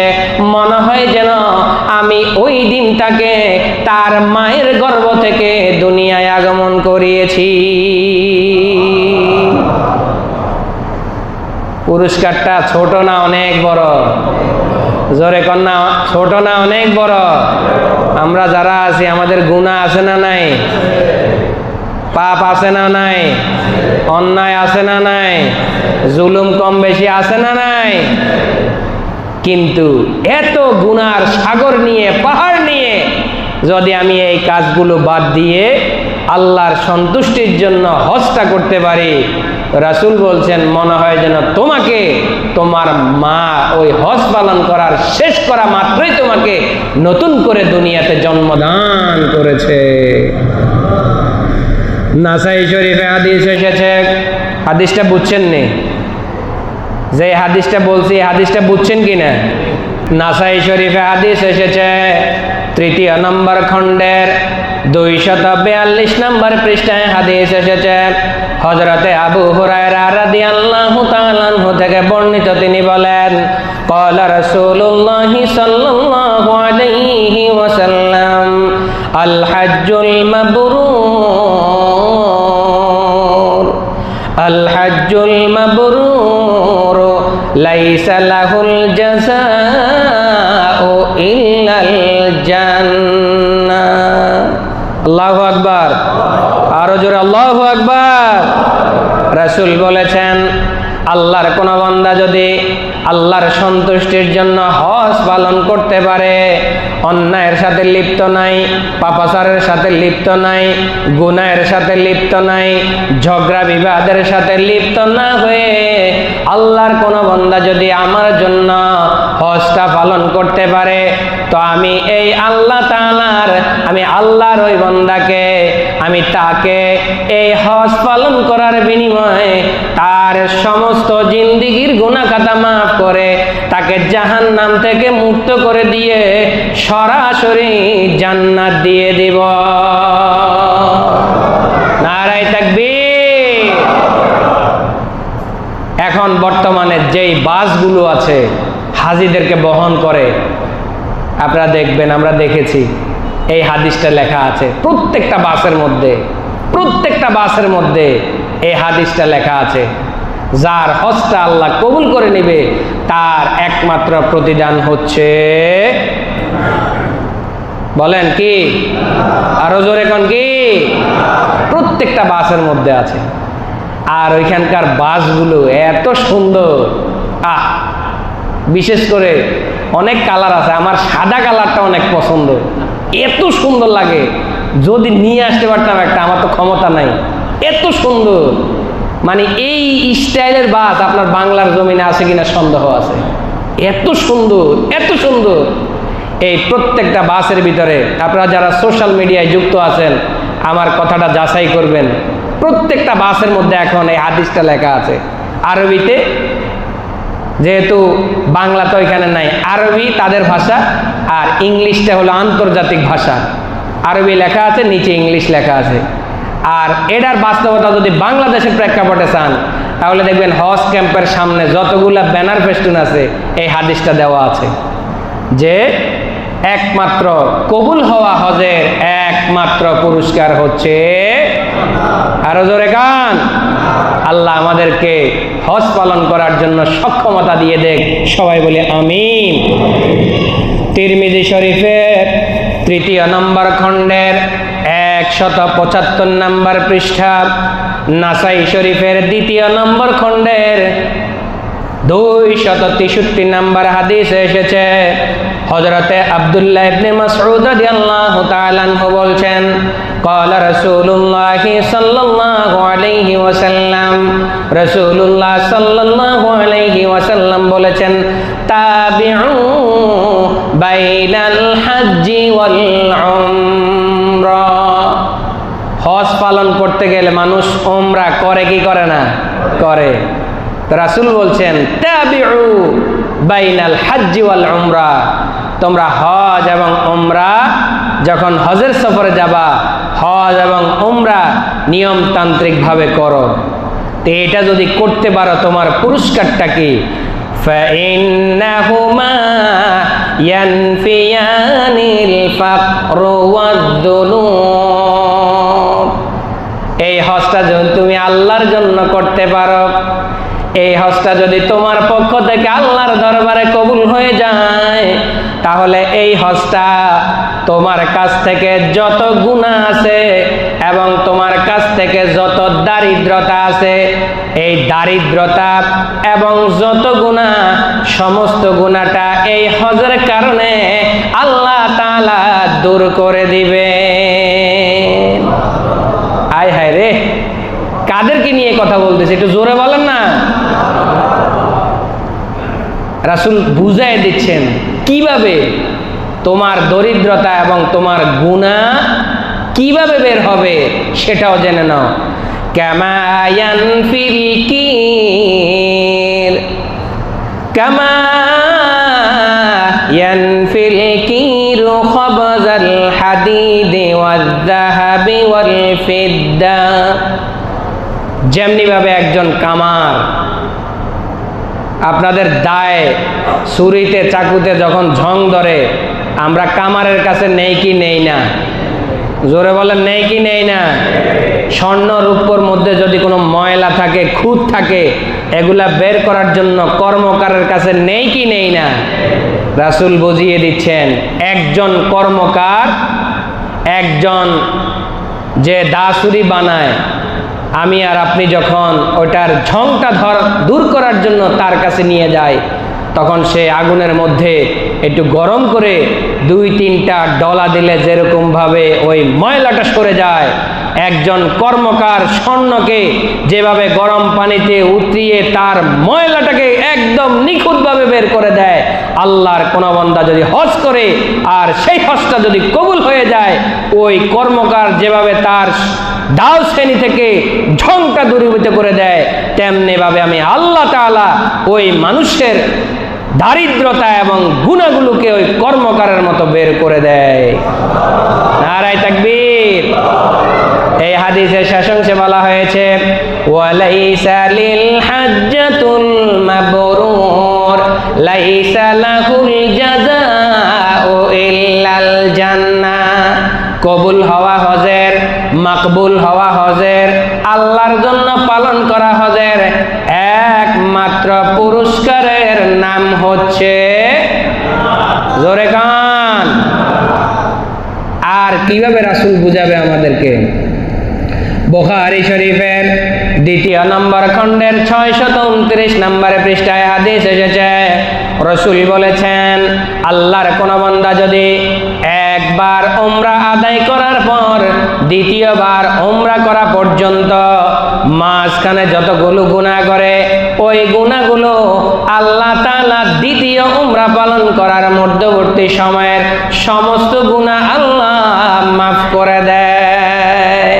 মনে হয় যেন আমি ওই দিন তাকে তার মায়ের গর্ভ থেকে দুনিয়ায় আগমন করিয়েছি। পুরস্কারটা ছোট না অনেক বড়? জোরে কন্যা, ছোট না অনেক বড়? আমরা যারা আছি আমাদের গুনাহ আছে না নাই? পাপ আছে না নাই? অন্যায় আছে না নাই? জুলুম কম বেশি আছে না নাই? কিন্তু এত গুনার সাগর নিয়ে, পাহাড় নিয়ে যদি আমি এই কাজগুলো বাদ দিয়ে আল্লাহর সন্তুষ্টির জন্য হজটা করতে পারি, রাসূল বলছেন মনে হয় যেন তোমাকে তোমার মা ওই হজ পালন করার শেষ করা মাত্রই তোমাকে নতুন করে দুনিয়াতে জন্মদান করেছে। নাসাই শরীফে হাদিস এসেছে, হাদিসটা বুঝছেন নি? যে হাদিসটা বলছি হাদিসটা বুঝছেন কিনা? নাসাই শরীফে হাদিস এসেছে, 3 নম্বর খণ্ডের 242 নম্বর পৃষ্ঠায় হাদিস এসেছে। হযরতে আবু হুরায়রা রাদিয়াল্লাহু তাআলা আনহু থেকে বর্ণিত, তিনি বলেন, ক্বালা রাসূলুল্লাহি সাল্লাল্লাহু আলাইহি ওয়াসাল্লাম, আল হাজ্জুল মাবরুর, আল হাজ্জুল মাবরুর লাইসা লাহুল জাযাউ ইল্লাল জান্নাহ। আল্লাহু আকবার, আরো জোরে আল্লাহু আকবার। রাসূল বলেছেন, আল্লাহর কোন বান্দা যদি আল্লাহর সন্তুষ্টির জন্য হজ পালন করতে পারে, অন্যায়ের সাথে লিপ্ত নাই, পাপাচারের সাথে লিপ্ত নাই, গুনাহের সাথে লিপ্ত নাই, ঝগড়া বিবাদের সাথে লিপ্ত না হয়ে আল্লাহর কোন বান্দা যদি আমার জন্য হজটা পালন করতে পারে, তো আমি এই আল্লাহ তাআলার, আমি আল্লাহর ওই বান্দাকে, আমি তাকে এই হজ পালন করার বিনিময়ে তার সমস্ত জিন্দেগীর গুনাহ খাতা মাফ করে তাকে জাহান্নাম থেকে মুক্ত করে দিয়ে সরাসরি জান্নাত দিয়ে দিব। নারায়ে তাকবীর। এখন বর্তমানে যেই বাসগুলো আছে হাজীদেরকে বহন করে, আপনারা দেখবেন, আমরা দেখেছি, এই হাদিসটা লেখা আছে প্রত্যেকটা বাসের মধ্যে, প্রত্যেকটা বাসের মধ্যে এই হাদিসটা লেখা আছে, যার হজটা আল্লাহ কবুল করে নেবে তার একমাত্র প্রতিদান হচ্ছে, বলেন কি? আরো জোরে কোন কি? প্রত্যেকটা বাসের মধ্যে আছে। আর ওইখানকার বাসগুলো এত সুন্দর, বিশেষ করে অনেক কালার আছে, আমার সাদা কালারটা অনেক পছন্দ, এত সুন্দর লাগে। যদি নিয়ে আসতে পারতাম একটা, আমার তো ক্ষমতা নাই, এত সুন্দর। মানে এই স্টাইলের বাস আপনার বাংলার জমিনে আছে কিনা সন্দেহ আছে, এত সুন্দর, এত সুন্দর। এই প্রত্যেকটা বাসের ভিতরে আপনারা যারা সোশ্যাল মিডিয়ায় যুক্ত আছেন আমার কথাটা যাচাই করবেন, প্রত্যেকটা বাসের মধ্যে এখন এই হাদিসটা লেখা আছে আরবিতে, যেহেতু বাংলা তো এখানে নাই, আরবি তাদের ভাষা আর ইংলিশটা হলো আন্তর্জাতিক ভাষা। আরবি লেখা আছে, নিচে ইংলিশ লেখা আছে। আর এটার বাস্তবতা যদি বাংলাদেশের প্রেক্ষাপটে চান তাহলে দেখবেন হজ ক্যাম্পের সামনে যতগুলা ব্যানার ফেস্টুন আছে এই হাদিসটা দেওয়া আছে। যে একমাত্র কবুল হওয়া হজের একমাত্র পুরস্কার হচ্ছে, আরো জোরে গান, আল্লাহ আমাদেরকে হজ পালন করার জন্য সক্ষমতা দিয়ে দেখ, সবাই বলে আমিন। তিরমিজি শরীফের 3 নম্বর খণ্ডের 175 নম্বর পৃষ্ঠা, নাসাই শরীফের 2 নম্বর খণ্ডের 263 নম্বর হাদিসে এসেছে, হযরতে আব্দুল্লাহ ইবনে মাসউদ রাদিয়াল্লাহু তাআলা আনহু বলছেন, ক্বালা রাসূলুল্লাহ সাল্লাল্লাহু আলাইহি ওয়াসাল্লাম, রাসূলুল্লাহ সাল্লাল্লাহু আলাইহি ওয়াসাল্লাম বলেছেন, তাবিউ বাইনাল হজ্জি ওয়াল উমরা। হজ পালন করতে গেলে মানুষ উমরা করে কি করে না? করে। রাসূল বলছেন, তাবিউ বাইনাল হজ্জি ওয়াল উমরা, তোমরা হজ এবং উমরা যখন হজের সফরে যাবা, হজ এবং উমরা নিয়মতান্ত্রিকভাবে করো। তো এটা যদি করতে পারো তোমার পুরস্কারটা কি? فإنهما ينفيان الفقر والذنوب। এই হজটা যদি তুমি আল্লাহর জন্য করতে পারো, এই হজটা যদি তোমার পক্ষ থেকে আল্লাহর দরবারে কবুল হয়ে যায়, তাহলে এই হজটা তোমার কাছ থেকে যত গুনাহ আছে এবং তোমার কাছ থেকে যত দারিদ্রতা আছে, এই দারিদ্রতা এবং যত গুনাহ, সমস্ত গুনাহটা এই হজের কারণে আল্লাহ তাআলা দূর করে দিবে। আয় হায় রে, কাদেরকে নিয়ে কথা বলতেছে একটু জোরে বলেন না। রাসূল বুঝাই দিচ্ছেন কিভাবে তোমার দরিদ্রতা এবং তোমার গুনাহ কিভাবে বের হবে সেটাও জেনে নাও। কামা ইয়ানফিল কির, কামা ইয়ানফিল কিরু খাবজাল হাদিদি ওয়াল যাহাবি ওয়াল ফিদ্দা। যেমনি ভাবে একজন কামার আপনাদের দায় ছুরিতে চাকুতে যখন ঝং ধরে, আমরা কামারের কাছে নেই কি নেই না? জোরে বলেন, নেই কি নেই না? স্বর্ণ রূপোর মধ্যে যদি কোনো ময়লা থাকে, খুঁত থাকে, এগুলা বের করার জন্য কর্মকারের কাছে নেই কি নেই না? রাসূল বুঝিয়ে দিচ্ছেন, একজন কর্মকার, একজন যে দাসুরি বানায়, আমি আর আপনি যখন ওটার ঝংটা দূর করার জন্য তার কাছে নিয়ে যাই, তখন সে আগুনের মধ্যে একটু গরম করে 2-3টা ডলা দিলে যেরকম ভাবে ওই ময়লাটা সরে যায়, একজন কর্মকার স্বর্ণকে যেভাবে গরম পানিতে উতরিয়ে তার ময়লাটাকে একদম নিখুঁতভাবে বের করে দেয়, আল্লাহর কোন বান্দা যদি হজ করে আর সেই হজটা যদি কবুল হয়ে যায়, ওই কর্মকার যেভাবে তার দাও শ্রেণী থেকে ঝংটা দূরীভূত করে দেয়, তেমনি ভাবে আমি আল্লাহ তাআলা ওই মানুষের দারিদ্রতা এবং গুনাহগুলোকে ওই কর্মকারের মতো বের করে দেয়। নারায়ে তাকবীর। এই হাদিসের শেষ অংশে বলা হয়েছে, ওয়ালাইসা লিল হাজ্জাতুল মাবরুর লাইসা লাহুল জাযাউ ইল্লাল জান্নাহ। কবুল হওয়া হজের, মাকবুল হওয়া হজের, আল্লাহর জন্য পালন করা হজের একমাত্র পুরস্কারের নাম হচ্ছে, জোরে কান। আর কিভাবে রাসূল বুঝাবে আমাদেরকে? বুখারী শরীফের 2 নম্বর খণ্ডের 629 নম্বর পৃষ্ঠায় হাদিস এসেছে, রাসূল বলেছেন, আল্লাহর কোন বান্দা যদি একবার উমরা আদায় করার পর দ্বিতীয়বার উমরা করা পর্যন্ত মাঝখানে যতগুলো গুনাহ করে, ওই গুনাহগুলো আল্লাহ তাআলা দ্বিতীয় উমরা পালন করার মধ্যবর্তী সময়ের সমস্ত গুনাহ আল্লাহ মাফ করে দেয়।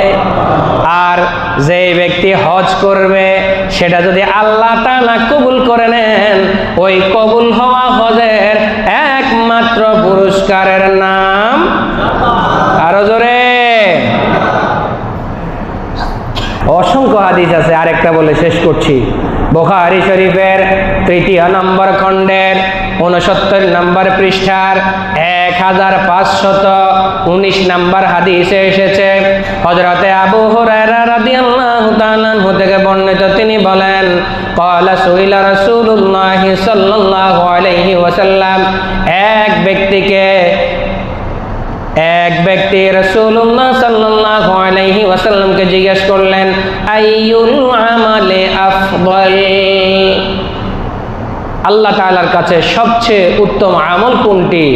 আর যে ব্যক্তি হজ করবে, সেটা যদি আল্লাহ তাআলা কবুল করে নেন, ওই কবুল হওয়া হজের একমাত্র পুরস্কারের নাম, আরো জোরে, অসংখ্য অসংখ্য হাদিস আছে, আরেকটা বলে শেষ করছি। বুখারী শরীফের 3 নম্বর খণ্ডের 69 নম্বর পৃষ্ঠার 1519 নম্বর হাদিসে এসেছে, হযরতে আবু হুরায়রা রাদিয়াল্লাহু তাআলা আনহু থেকে বর্ণিত, তিনি বলেন, ক্বালা সুইলা রাসূলুল্লাহ সাল্লাল্লাহু আলাইহি ওয়াসাল্লাম, এক ব্যক্তি রাসূলুল্লাহ সাল্লাল্লাহু আলাইহি ওয়াসাল্লামকে জিজ্ঞেস করলেন, আইয়ুল আমালি আফদল, আল্লাহ তাআলার কাছে সবচেয়ে উত্তম আমল কোনটি?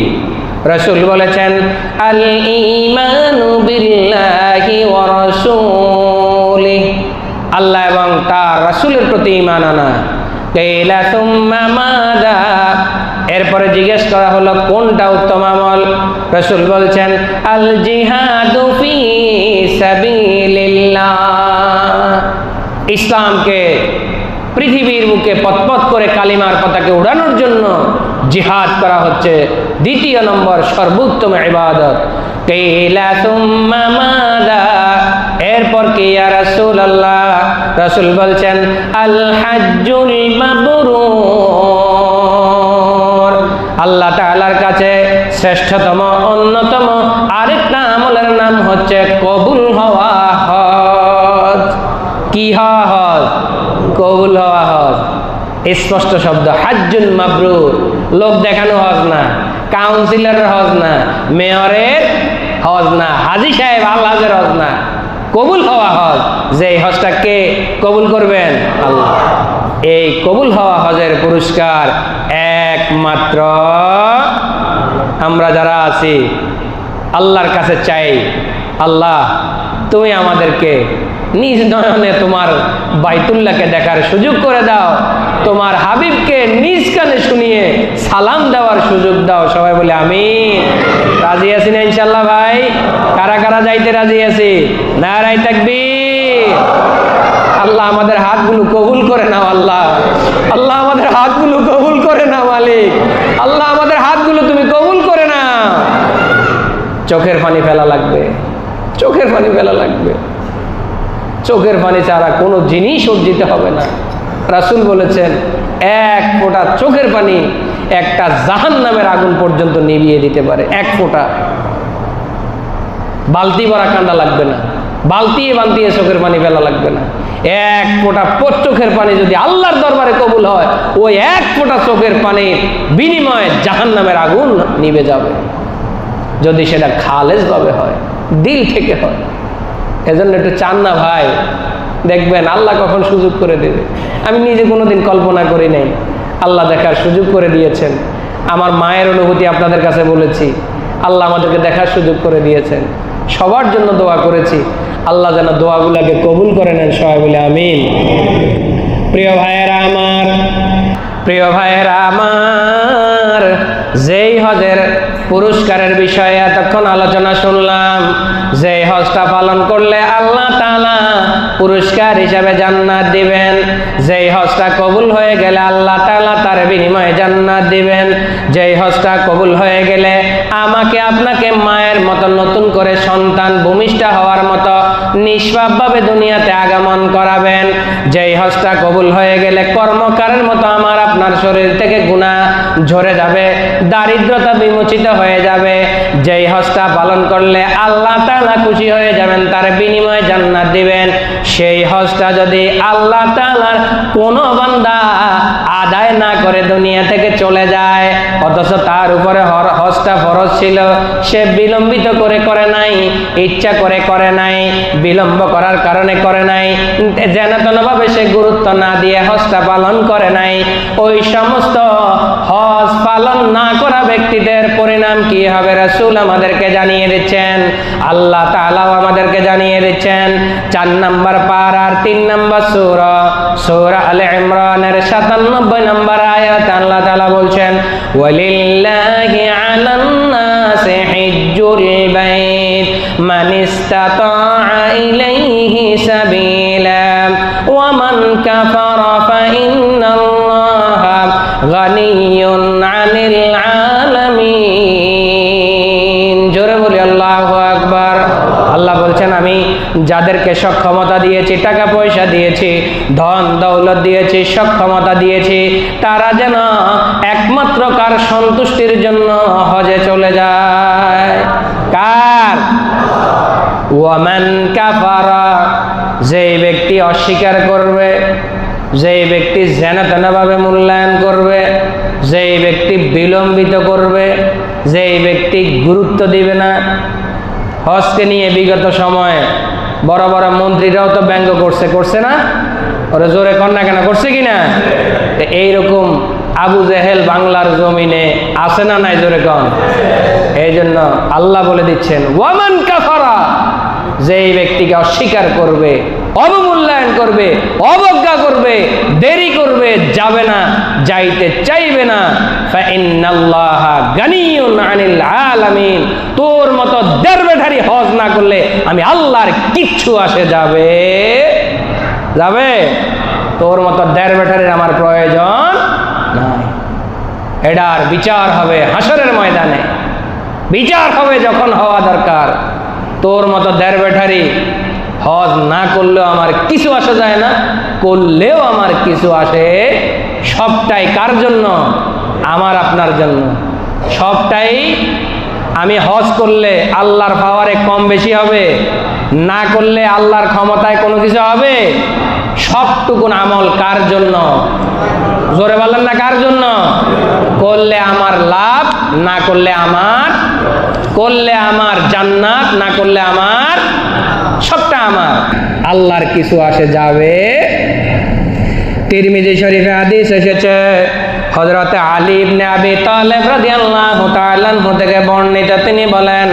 রাসূল বলেছেন, আল ঈমানু বিল্লাহি ওয়া রাসূলিহি, আল্লাহ এবং তার রাসূলের প্রতি ঈমান আনা। কাইলা সুম্মা মাযা, এরপরে জিজ্ঞেস করা হলো কোনটা উত্তম আমল? রাসূল বলছেন, আল জিহাদু ফি সাবিলিল্লাহ, ইসলামকে পৃথিবীর বুকে পথ করে কালিমার পতাকা উড়ানোর জন্য জিহাদ করা হচ্ছে দ্বিতীয় নম্বর সর্বোত্তম ইবাদত। কাইলা সুম্মা মাযা, এরপর কি ইয়া রাসূলুল্লাহ? রাসূল বলছেন, আল হাজ্জুল মাবরুর, আল্লাহ তাআলার কাছে শ্রেষ্ঠতম অন্যতম আরেকটা আমলের নাম হচ্ছে কবুল হওয়া হজ। কি হওয়া হজ? কবুল হওয়া হজ। স্পষ্ট শব্দ, হাজ্জুল মাবরুর, লোক দেখানো হজ না, কাউন্সিলরের হজ না, মেয়রের হজ না, হাজী সাহেব আল্লাহের হজ না, কবুল হওয়া হজ। যে হজটা কে কবুল করবেন? আল্লাহ। এই কবুল হওয়া হজের পুরস্কার একমাত্র আমরা যারা আছি আল্লাহর কাছে চাই, আল্লাহ তুমি আমাদেরকে নিজ নয়নে তোমার বাইতুল্লাহকে দেখার সুযোগ করে দাও, তোমার হাবিবকে নিজ কানে শুনিয়ে সালাম দেওয়ার সুযোগ দাও। সবাই বলে আমিন। রাজি আছি না ইনশাআল্লাহ ভাই? কারা কারা যাইতে রাজি আছি? নারায়ে তাকবীর। আল্লাহ আমাদের হাতগুলো কবুল করে নাও, আল্লাহ আল্লাহ আমাদের হাতগুলো কবুল করে নাও মালিক, আল্লাহ আমাদের হাতগুলো তুমি কবুল করে নাও। চোখের পানি ফেলা লাগবে, চোখের পানি ফেলা লাগবে, চোখের পানি ছাড়া কোনো জিনিস অর্জিত হবে না। রাসূল বলেছেন, এক ফোঁটা চোখের পানি একটা জাহান্নামের আগুন পর্যন্ত নিভিয়ে দিতে পারে। এক ফোঁটা, বালতি ভরা কান্ডা লাগবে না, বালতিয়ে বালতিয়ে চোখের পানি ফেলা লাগবে না। এক ফোঁটা চোখের পানি যদি আল্লাহর দরবারে কবুল হয়, ওই এক ফোঁটা চোখের পানির বিনিময়ে জাহান্নামের আগুন নিভে যাবে, যদি সেটা খালেজ ভাবে হয়, দিল থেকে হয়। এজন্য একটু চান না ভাই, দেখবেন আল্লাহ কখন সুযোগ করে দেবে। আমি নিজে কোনোদিন কল্পনা করি নাই, আল্লাহ দেখার সুযোগ করে দিয়েছেন। আমার মায়ের অনুভূতি আপনাদের কাছে বলেছি, আল্লাহ আমাদেরকে দেখার সুযোগ করে দিয়েছেন। সবার জন্য দোয়া করেছি, আল্লাহ যেন দোয়াগুলোকে কবুল করে নেন। সবাই বলে আমিন। প্রিয় ভাইয়েরা আমার, প্রিয় ভাইয়েরা আমার, যেই হজের পুরস্কারের বিষয়ে এতক্ষণ আলোচনা শুনলাম, যে হজটা পালন করলে আল্লাহ তাআলা পুরস্কার হিসাবে জান্নাত দিবেন, যেই হজটা কবুল হয়ে গেলে আল্লাহ তাআলা তার বিনিময়ে জান্নাত দিবেন, যেই হজটা কবুল হয়ে গেলে আমাকে আপনাকে মায়ের মতো নতুন করে সন্তান ভূমিষ্ঠ হওয়ার মতো নিষ্পাপভাবে দুনিয়াতে আগমন করাবেন, যেই হজটা কবুল হয়ে গেলে কর্মকারের মতো আমার আপনার শরীর থেকে গুনাহ ঝরে যাবে, দারিদ্রতা বিমোচিত হয়ে যাবে, যেই হজটা পালন করলে আল্লাহ তাআলা খুশি হয়ে যাবেন, তার বিনিময়ে জান্নাত দিবেন, সেই হজটা যদি আল্লাহ তাআলার কোনো বান্দা আদায় না করে দুনিয়া থেকে চলে যায়, অথচ তার উপরে হজটা ফরজ ছিল, সে বিলম্বিত করে করে নাই, ইচ্ছা করে করে নাই, বিলম্ব করার কারণে করে নাই, যেনতেনভাবে সে গুরুত্ব না দিয়ে হজটা পালন করে নাই, ওই সমস্ত হজ পালন না করা ব্যক্তিদের পরিণাম কি হবে রাসূল আমাদেরকে জানিয়ে দিচ্ছেন, আল্লাহ তাআলাও আমাদেরকে জানিয়ে দিচ্ছেন। 4 নম্বর পারার 3 নম্বর সূরা, সূরা আলে ইমরানের 97 নম্বর আয়াত আল্লাহ তাআলা বলছেন, ওয়ালিল্লাহি আলান নাসি হিজ্জুল বাইত মান ইসতাতাআ ইলাইহি সাবিলা ওয়া মান কাফারা ফা ইন্নাল্লাহা গানিয়্যুন আনিল আলামিন। জোরে বলি আল্লাহু আকবার। আল্লাহ বলছেন, আমি যাদের যাদেরকে সক্ষমতা দিয়েছি, টাকা পয়সা দিয়েছি, ধন দৌলত দিয়েছি, সক্ষমতা দিয়েছি, তারা যেন একমাত্র কার সন্তুষ্টির জন্য হজে চলে যায়। কার? ওয়ামান কাফারা, যেই ব্যক্তি অস্বীকার করবে, যেই ব্যক্তি যেন তেনভাবে মূল্যায়ন করবে, যেই ব্যক্তি বিলম্বিত করবে, যেই ব্যক্তি গুরুত্ব দিবে না। হজকে নিয়ে বিগত সময়ে বড় বড় মন্ত্রীরাও তো ব্যঙ্গ করছে না? ওরা জোরে কন্যা কেন করছে কিনা? এইরকম আবু জেহেল বাংলার জমিনে আছে না নাই? জোরে কন। এই জন্য আল্লাহ বলে দিচ্ছেন ওয়ামান কাফারা, যেই ব্যক্তিকে অস্বীকার করবে, অবমূল্যায়ন করবে, অবজ্ঞা করবে, দেরি করবে, যাবে না, যাইতে চাইবে না, ফাইন্নাল্লাহা গানিয়ুন আনিল আলামিন, তোর মতো দেড়বেঠারি হজ না করলে আমি আল্লাহর কিচ্ছু আসে যাবে? তোর মতো দেড়বেঠারির আমার প্রয়োজন নাই। এটার বিচার হবে হাসরের ময়দানে, বিচার হবে যখন হওয়া দরকার। তোর মতো দেড়বেঠারি হজ না করলেও আমার কিছু আসে যায় না, করলেও আমার কিছু আসে। সবটাই কার জন্য? আমার আপনার জন্য। সবটাই আমি হজ করলে আল্লাহর পাওয়ারে কম বেশি হবে, না করলে আল্লাহর ক্ষমতায় কোনো কিছু হবে। সবটুকুন আমল কার জন্য? জোরে বলেন না, কার জন্য? করলে আমার লাভ, না করলে আমার, করলে আমার জান্নাত, না করলে আমার, সবটা আমার। আল্লাহর কিছু আসে যাবে। তিরমিজি শরীফে হাদিস এসেছে, হযরত আলী ইবনে আবি তালেব রাদিয়াল্লাহু তাআলা আনহু থেকে বর্ণিত, তিনি বলেন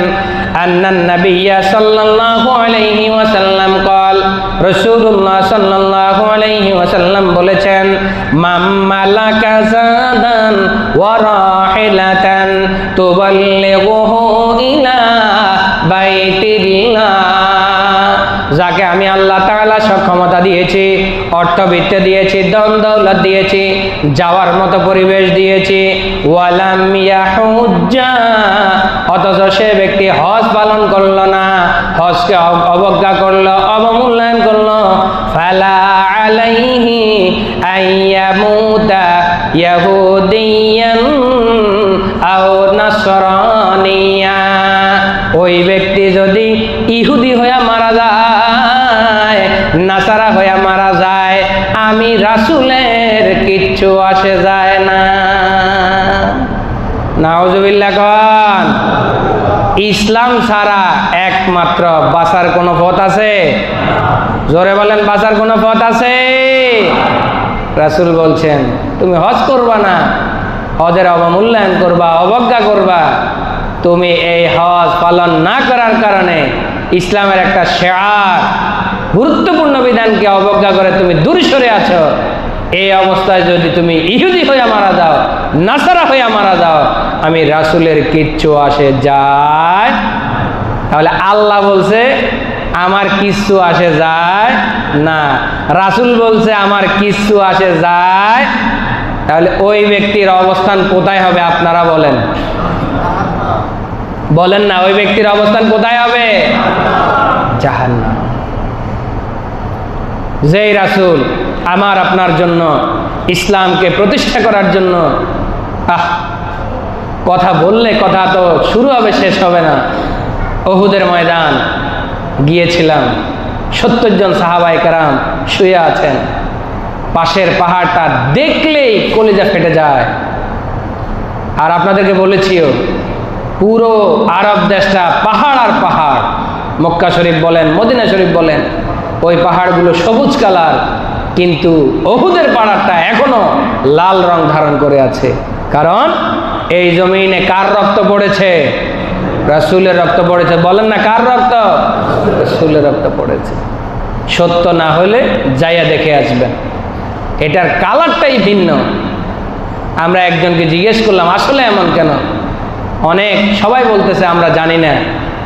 আন্নান নাবিয়্যা সাল্লাল্লাহু আলাইহি ওয়াসাল্লাম قال, রাসূলুল্লাহ সাল্লাল্লাহু আলাইহি ওয়াসাল্লাম বলেছেন, মান মালাকা যাদান ওয়া রাহিলাতান তুবাল্লিগুহু ইলা বাইতিল্লাহ, যাকে আমি আল্লাহ তাআলা সক্ষমতা দিয়েছি, অর্থবিত্ত দিয়েছি, ধন দৌলত দিয়েছি, যাওয়ার মতো পরিবেশ দিয়েছি, ওয়ালাম ইয়াহুজ্জা, অথচ সে ব্যক্তি হজ পালন করলো না, হজকে অবজ্ঞা করলো, অবমূল্যায়ন করলো, ফালা আলাইহি আইয়ামুতা ইয়াহুদিয়ান আও নাসরানিয়া, ওই ব্যক্তি যদি ইহুদি হয়ে মারা যায়, নাসারা হয়ে মারা যায়, আমি রাসূলের কিচ্ছু আসে যায় না। নাউজুবিল্লাহ কোন। ইসলাম ছাড়া একমাত্র বাঁচার কোনো পথ আছে? জোরে বলেন, বাঁচার কোনো পথ আছে? রাসূল বলছেন তুমি হজ করবা না, হজের অবমূল্যায়ন করবা, অবজ্ঞা করবা, তুমি এই হজ পালন না করার কারণে ইসলামের একটা শিআর, গুরুত্বপূর্ণ বিধানকে অবজ্ঞা করে তুমি দূরে সরে আছো। এই অবস্থায় যদি তুমি ইহুদি হয়ে মারা যাও, নাসারা হয়ে মারা যাও, আমি রাসূলের কিচ্ছু আসে যায়। তাহলে আল্লাহ বলছে আমার কিচ্ছু আসে যায় না, রাসূল বলছে আমার কিচ্ছু আসে যায়। তাহলে ওই ব্যক্তির অবস্থান কোথায় হবে আপনারা বলেন? বলেন না, ওই ব্যক্তির অবস্থান কোথায় হবে? জাহান্নাম। যেই রাসূল আমার আপনার জন্য, ইসলামকে প্রতিষ্ঠা করার জন্য, কথা বললে কথা তো শুরু হবে, শেষ হবে না। উহুদের ময়দান গিয়েছিলাম, 70 জন সাহাবায়ে কেরাম শুয়ে আছেন, পাশের পাহাড়টা দেখলেই কলিজা ফেটে যায়। আর আপনাদেরকে বলেছিও, পুরো আরব দেশটা পাহাড় আর পাহাড়, মক্কা শরীফ বলেন, মদিনা শরীফ বলেন, ওই পাহাড়গুলো সবুজ কালার, কিন্তু উহুদের পাহাড়টা এখনো লাল রং ধারণ করে আছে। কারণ এই জমিনে কার রক্ত পড়েছে? রাসূলের রক্ত পড়েছে। বলেন না, কার রক্ত? রাসূলের রক্ত পড়েছে। সত্য না হলে যাইয়া দেখে আসবেন, এটার কালারটাই ভিন্ন। আমরা একজনকে জিজ্ঞেস করলাম আসলে এমন কেন? অনেক সবাই বলতেছে আমরা জানি না,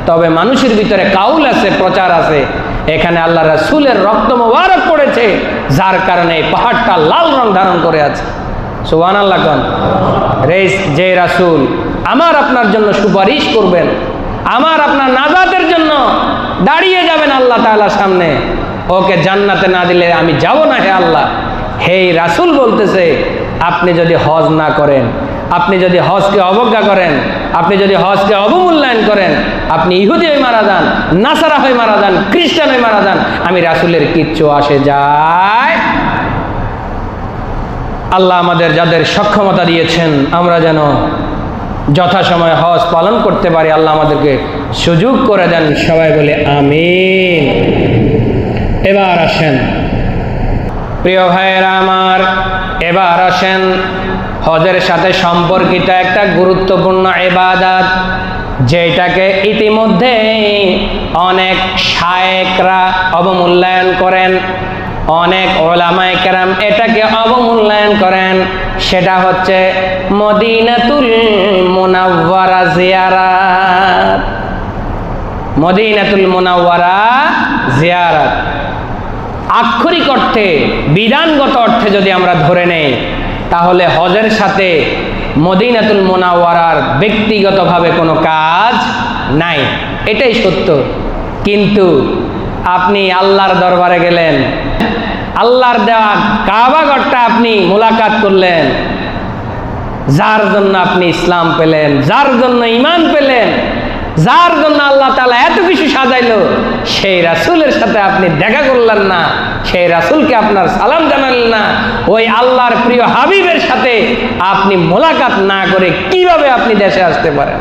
তবে মানুষের ভিতরে কাউল আছে, প্রচার আছে, এখানে আল্লাহ রাসূলের রক্ত মোবারক পড়েছে, যার কারণে এই পাহাড়টা লাল রং ধারণ করে আছে। সুবহানাল্লাহ কোন। যে রাসূল আমার আপনার জন্য সুপারিশ করবেন, আমার আপনার নাজাতের জন্য দাঁড়িয়ে যাবেন আল্লাহ তাআলার সামনে। ওকে জান্নাতে না দিলে আমি যাব না হে আল্লাহ। হে রাসূল বলতেছে, আপনি যদি হজ না করেন, আপনি যদি হজকে অবজ্ঞা করেন, আপনি যদি হজকে অবমূল্যায়ন করেন, আপনি ইহুদি হয়ে মারা যান, নাসারা হয়ে মারা যান, খ্রিস্টান হয়ে মারা যান, আমি রাসূলের কিচ্ছু আসে যায়। আল্লাহ আমাদের যাদের সক্ষমতা দিয়েছেন আমরা যেন যথাসময়ে হজ পালন করতে পারি, আল্লাহ আমাদেরকে সুযোগ করে দেন। সবাই বলে আমিন। এবার আসেন প্রিয় ভাইয়েরা আমার, এবার আসেন হজের সাথে সম্পর্কিত একটা গুরুত্বপূর্ণ ইবাদত, যেটাকে ইতিমধ্যে অনেক শায়েখরা অবমূল্যায়ন করেন, অনেক উলামায়ে কেরাম এটাকে অবমূল্যায়ন করেন। সেটা হচ্ছে মদিনাতুল মুনাওয়ারা জিয়ারাত। মদিনাতুল মুনাওয়ারা জিয়ারাত আক্ষরিক অর্থে, বিধানগত অর্থে যদি আমরা ধরে নেই, তাহলে হজের সাথে মদিনাতুল মুনাওয়ারার ব্যক্তিগতভাবে কোনো কাজ নাই, এটাই সত্য। কিন্তু আপনি আল্লাহর দরবারে গেলেন, আল্লাহর দেওয়া কাবাঘরটা আপনি মুলাকাত করলেন, যার জন্য আপনি ইসলাম পেলেন, যার জন্য ঈমান পেলেন, যার জন্য আল্লাহ তাআলা এত কিছু সাজাইলো, সেই রাসূলের সাথে আপনি দেখা করলেন না, সেই রাসূলকে আপনার সালাম জানালেন না, ওই আল্লাহর প্রিয় হাবিবের সাথে আপনি মোলাকাত না করে কিভাবে আপনি দেশে আসতে পারেন?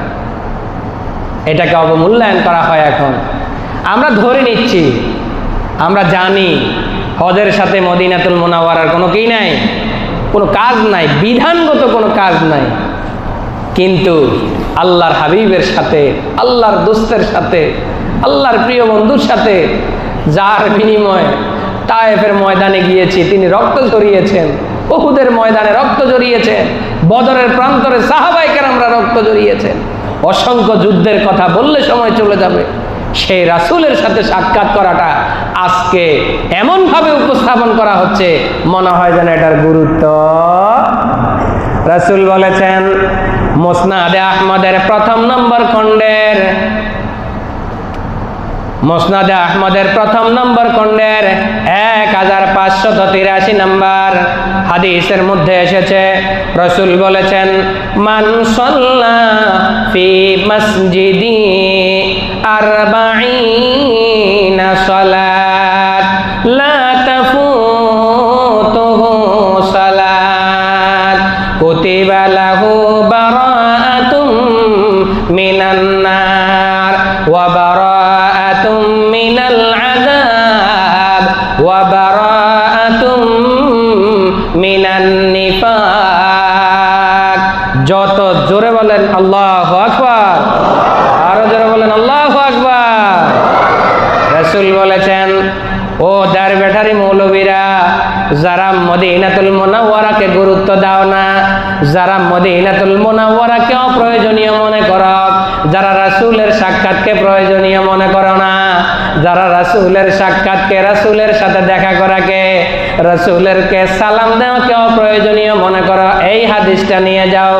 এটাকে অবমূল্যায়ন করা হয়। এখন আমরা ধরে নিচ্ছি, আমরা জানি হজের সাথে মদিনাতুল মুনাওয়ারার কোনো কি নাই, কোনো কাজ নাই, বিধানগত কোনো কাজ নাই। কিন্তু আল্লাহর হাবিবের সাথে, আল্লাহর দোস্তের সাথে, আল্লাহর প্রিয় বন্ধুর সাথে, যার বিনিময়ে তায়েফের ময়দানে গিয়েছি, তিনি রক্ত ঝরিয়েছেন, উহুদের ময়দানে রক্ত ঝরিয়েছেন, বদরের প্রান্তরে সাহাবায়ে কেরামরা রক্ত ঝরিয়েছেন, অসংখ্য যুদ্ধের কথা বললে সময় চলে যাবে। সেই রাসূলের সাথে সাক্ষাৎ করাটা আজকে এমনভাবে উপস্থাপন করা হচ্ছে, মনে হয় যেন এটার গুরুত্ব। রাসূল বলেছেন মুসনাদে আহমদের প্রথম নম্বর খণ্ডের, মুসনাদে আহমদের প্রথম নম্বর খণ্ডের 1583 নম্বর হাদিসের মধ্যে এসেছে, রাসূল বলেছেন মান সাল্লা ফি মসজিদি 40 সালাত লা তাফুতুহু সালাত কুতিবা লাহু বারাআতুম মিনান নার ওয়া বারাআতুম মিনাল আযাব ওয়া বারাআতুম মিনান নিফাক। যত জোরে বলেন আল্লাহু আকবার, আরো জোরে বলেন আল্লাহু আকবার। রাসূল বলেছেন, ও দার বেঠারি মৌলবীরা, যারা মদিনাতুল মুনাওয়ারাকে গুরুত্ব দাও না, যারা মদিনাতুল মুনাওয়ারাকে অপ্রয়োজনীয় মনে করো, যারা রাসূলের সাক্ষাৎকে প্রয়োজনীয় মনে করো না, যারা রাসূলের সাক্ষাৎকে, রাসূলের সাথে দেখা করাকে, রাসূলেরকে সালাম দেওয়াকে অপ্রয়োজনীয় মনে করো, এই হাদিসটা নিয়ে যাও।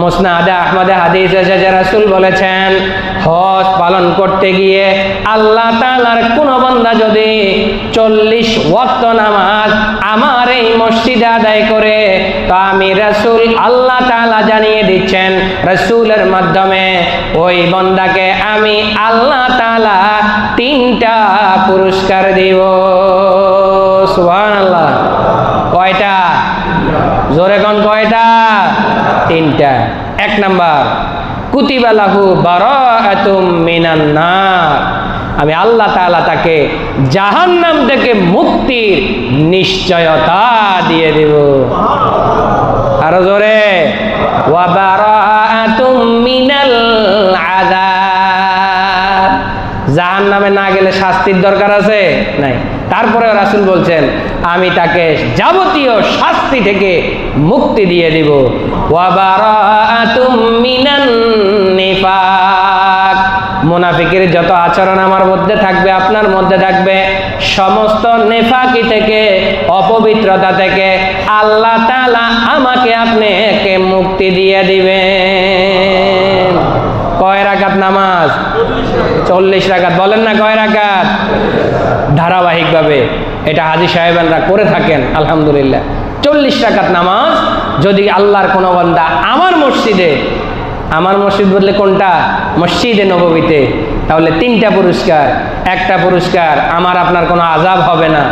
মুসনাদে আহমদে হাদিস এসেছে, রাসূল বলেছেন হজ পালন করতে গিয়ে আল্লাহ তাআলার কোন বান্দা যদি 40 ওয়াক্ত নামাজ আমার এই মসজিদে আদায় করে, তো আমি রাসূল আল্লাহ তাআলা জানিয়ে দিচ্ছেন, রাসূলের মাধ্যমে ওই বান্দাকে আমি আল্লাহ তাআলা 3টা পুরস্কার দিব। সুবহানাল্লাহ। কয়টা? জোরে কোন কয়টা? 3টা। 1 নাম্বার কুতিবা লাহু বারাআতুম মিনান নার, আমি আল্লাহ তাআলা তাকে জাহান্নাম থেকে মুক্তির নিশ্চয়তা দিয়ে দেব। আরো জোরে, ওয়া বারাআতুম মিনাল আযাব, জাহান্নামে না গেলে শাস্তির দরকার আছে নাই, তারপরে রাসূল বলছেন আমি তাকে যাবতীয় শাস্তি থেকে মুক্তি দিয়ে দিব। ওয়া বারাআতুম মিনান নিফাক, মুনাফিকের যত আচরণ আমার মধ্যে থাকবে, আপনার মধ্যে থাকবে, সমস্ত নেফাকি থেকে, অপবিত্রতা থেকে আল্লাহ তাআলা আমাকে আপনাকে মুক্তি দিয়ে দিবেন। কয় রাকাত নামাজ? 40 রাকাত। বলেন না কয় রাকাত? ধারাবাহিকভাবে এটা হাজী সাহেবানরা করে থাকেন আলহামদুলিল্লাহ। 40 রাকাত নামাজ যদি আল্লাহর কোনো বান্দা আমার মসজিদ বললে কোনটা? মসজিদে নববীতে, তাহলে 3টা পুরস্কার। একটা পুরস্কার, আমার আপনার কোনো আযাব হবে না,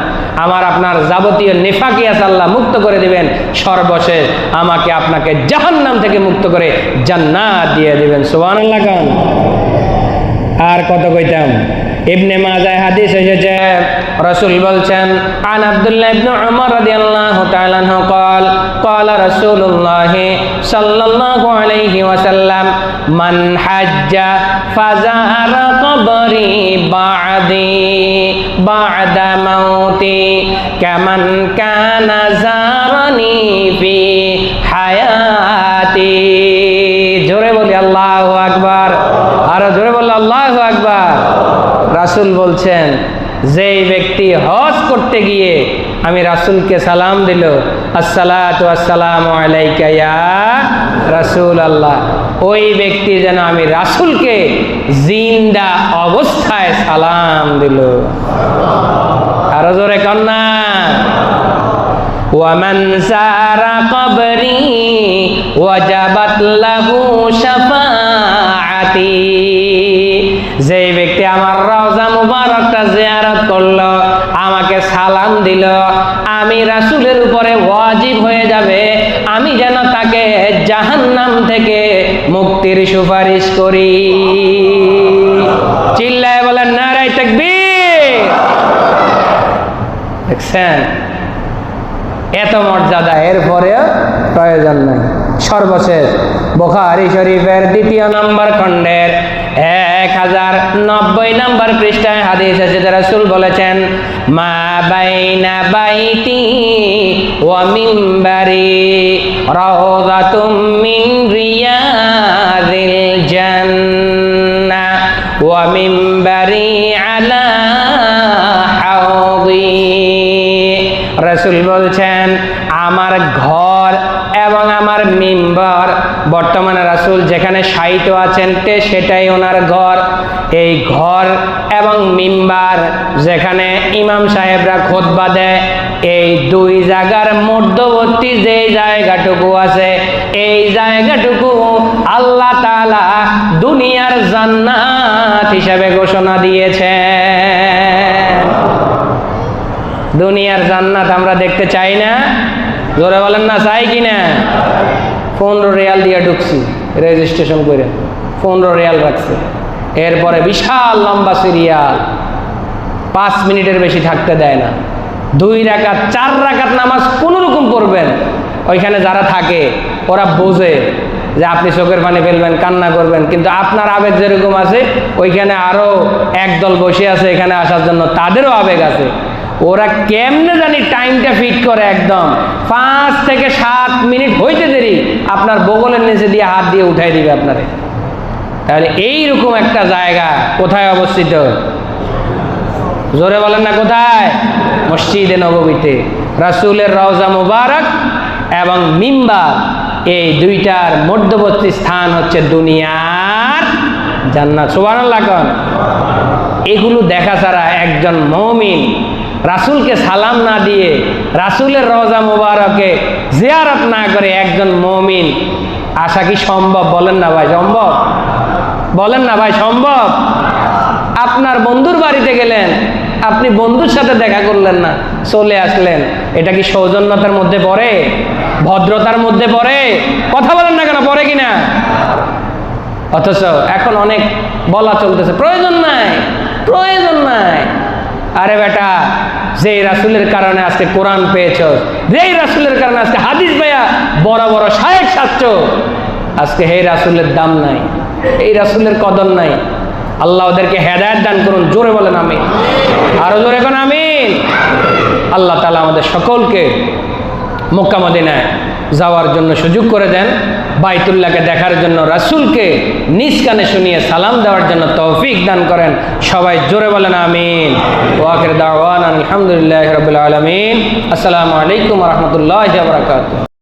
আমার আপনার যাবতীয় নেফাকিয়াত আল্লাহ মুক্ত করে দিবেন। সর্বশেষ আমাকে আপনাকে জাহান্নাম থেকে মুক্ত করে জান্নাত দিয়ে দিবেন। সুবহানাল্লাহ কান। আর কত কইতাম। ইবনে মাজাহ হাদিস এসেছে, রাসূল বলছেন, আন আব্দুল্লাহ ইবনে উমর রাদিয়াল্লাহু তাআলা আনহু قال قال رسول الله صلى الله عليه وسلم من حج فزار قبري بعد موتي كمن كان زارني في حياتي। জোরে বলি আল্লাহু আকবার। আর জোরে বলি আল্লাহু আকবার। রাসূল বলছেন, যেই ব্যক্তি হজ করতে গিয়ে আমি রাসূলকে সালাম দিল, আসসালাতু আসসালামু আলাইকা ইয়া রাসূলুল্লাহ, ওই ব্যক্তি যেন আমি রাসূলকে জিন্দা অবস্থায় সালাম দিল। আরো জোরে কন্যা। ওয়ামান সারা কবরি ওয়াজাবাত লাহু শাফাআতি। যেই ব্যক্তি আমার রওজা মুবারকটা জিয়ারত করলো, আমাকে সালাম দিল, আমি রাসূলের উপরে ওয়াজিব হয়ে যাবে আমি যেন তাকে জাহান্নাম থেকে মুক্তির সুপারিশ করি। চিল্লায় বলেন নারায়ে তাকবীর। দেখছেন এত মর্যাদা, এরপরেও প্রয়োজন নাই। সর্বশেষ বুখারী শরীফের 2 নম্বর খণ্ডের 1090 নম্বর পৃষ্ঠায় হাদিস আছে, রাসূল বলেছেন, মা বাইনা বাইতি ওয়া মিম্বারি রাওযাতুম মিন রিয়াযিল জান্নাহ ওয়া মিম্বারি আলা হাউদি। রাসূল বলছেন, আমার ঘর এবং আমার মিম্বার, বর্তমানে রাসূল যেখানে শায়িত আছেন সেটাই ওনার ঘর। এই ঘর এবং মিম্বার যেখানে ইমাম সাহেবরা খুতবা দেয়, এই 2 জায়গার মধ্যবর্তী যে জায়গাটুকু আছে, এই জায়গাটুকু আল্লাহ তাআলা দুনিয়ার জান্নাত হিসেবে ঘোষণা দিয়েছেন। দুনিয়ার জান্নাত আমরা দেখতে চাই না? জোরে বলেন না, চাই কিনা? 15 রিয়াল দিয়ে ঢুকছি, রেজিস্ট্রেশন করে 15 রিয়াল রাখছে। এরপরে বিশাল লম্বা সিরিয়াল, 5 মিনিটের বেশি থাকতে দেয় না। 2 রাকাত 4 রাকাত নামাজ কোনো রকম পড়বেন, ওইখানে যারা থাকে ওরা বোঝে যে আপনি চোখের পানি ফেলবেন, কান্না করবেন, কিন্তু আপনার আবেগ যেরকম আছে ওইখানে আরো একদল বসে আছে এখানে আসার জন্য, তাদেরও আবেগ আছে। ওরা কেমনে জানি টাইমটা ফিট করে, একদম 5 থেকে 7 মিনিট হইতে দেরি আপনার বগলের নিচে দিয়ে হাত দিয়ে উঠাই দিবে আপনারে। তাহলে এইরকম একটা জায়গা কোথায় অবস্থিত? জোরে বলেন না কোথায়? মসজিদে নববীতে। রাসূলের রওজা মুবারক এবং মিম্বার, এই 2টার মধ্যবর্তী স্থান হচ্ছে দুনিয়ার জান্নাত। সুবহানাল্লাহ কোন। এগুলো দেখা ছাড়া একজন মুমিন রাসূলকে সালাম না দিয়ে, রাসূলের রওজা মুবারকে জিয়ারত না করে একজন মুমিন আসা কি সম্ভব? বলেন না ভাই, সম্ভব? বলেন না ভাই, সম্ভব? আপনার বন্ধুর বাড়িতে গেলেন, আপনি বন্ধুর সাথে দেখা করলেন না, চলে আসলেন, এটা কি সৌজন্যতার মধ্যে পড়ে? ভদ্রতার মধ্যে পড়ে? কথা বলেন না কেন, পড়ে কিনা? অথচ এখন অনেক বলা চলতেছে প্রয়োজন নাই, প্রয়োজন নাই। আরে বেটা, যেই রাসূলের কারণে আজকে কোরআন পেয়েছ, যেই রাসূলের কারণে আজকে হাদিস পাইয়া বড় বড় শায়েখ সাজছ, আজকে এই রাসূলের দাম নাই, এই রাসূলের কদর নাই। আল্লাহ ওদেরকে হেদায়েত দান করুন। জোরে বলেন আমিন। আরো জোরে কোন আমিন। আল্লাহ তাআলা আমাদের সকলকে মক্কা মদিনায় যাওয়ার জন্য সুযোগ করে দেন, বাইতুল্লাহকে দেখার জন্য, রাসূলকে নিজ কানে শুনিয়ে সালাম দেওয়ার জন্য তৌফিক দান করেন। সবাই জোরে বলেন আমিন। ওয়া আখির দাওয়ানা আলহামদুলিল্লাহি রাব্বিল আলামিন। আসসালামু আলাইকুম ওয়া রাহমাতুল্লাহি ওয়া বারাকাতুহু।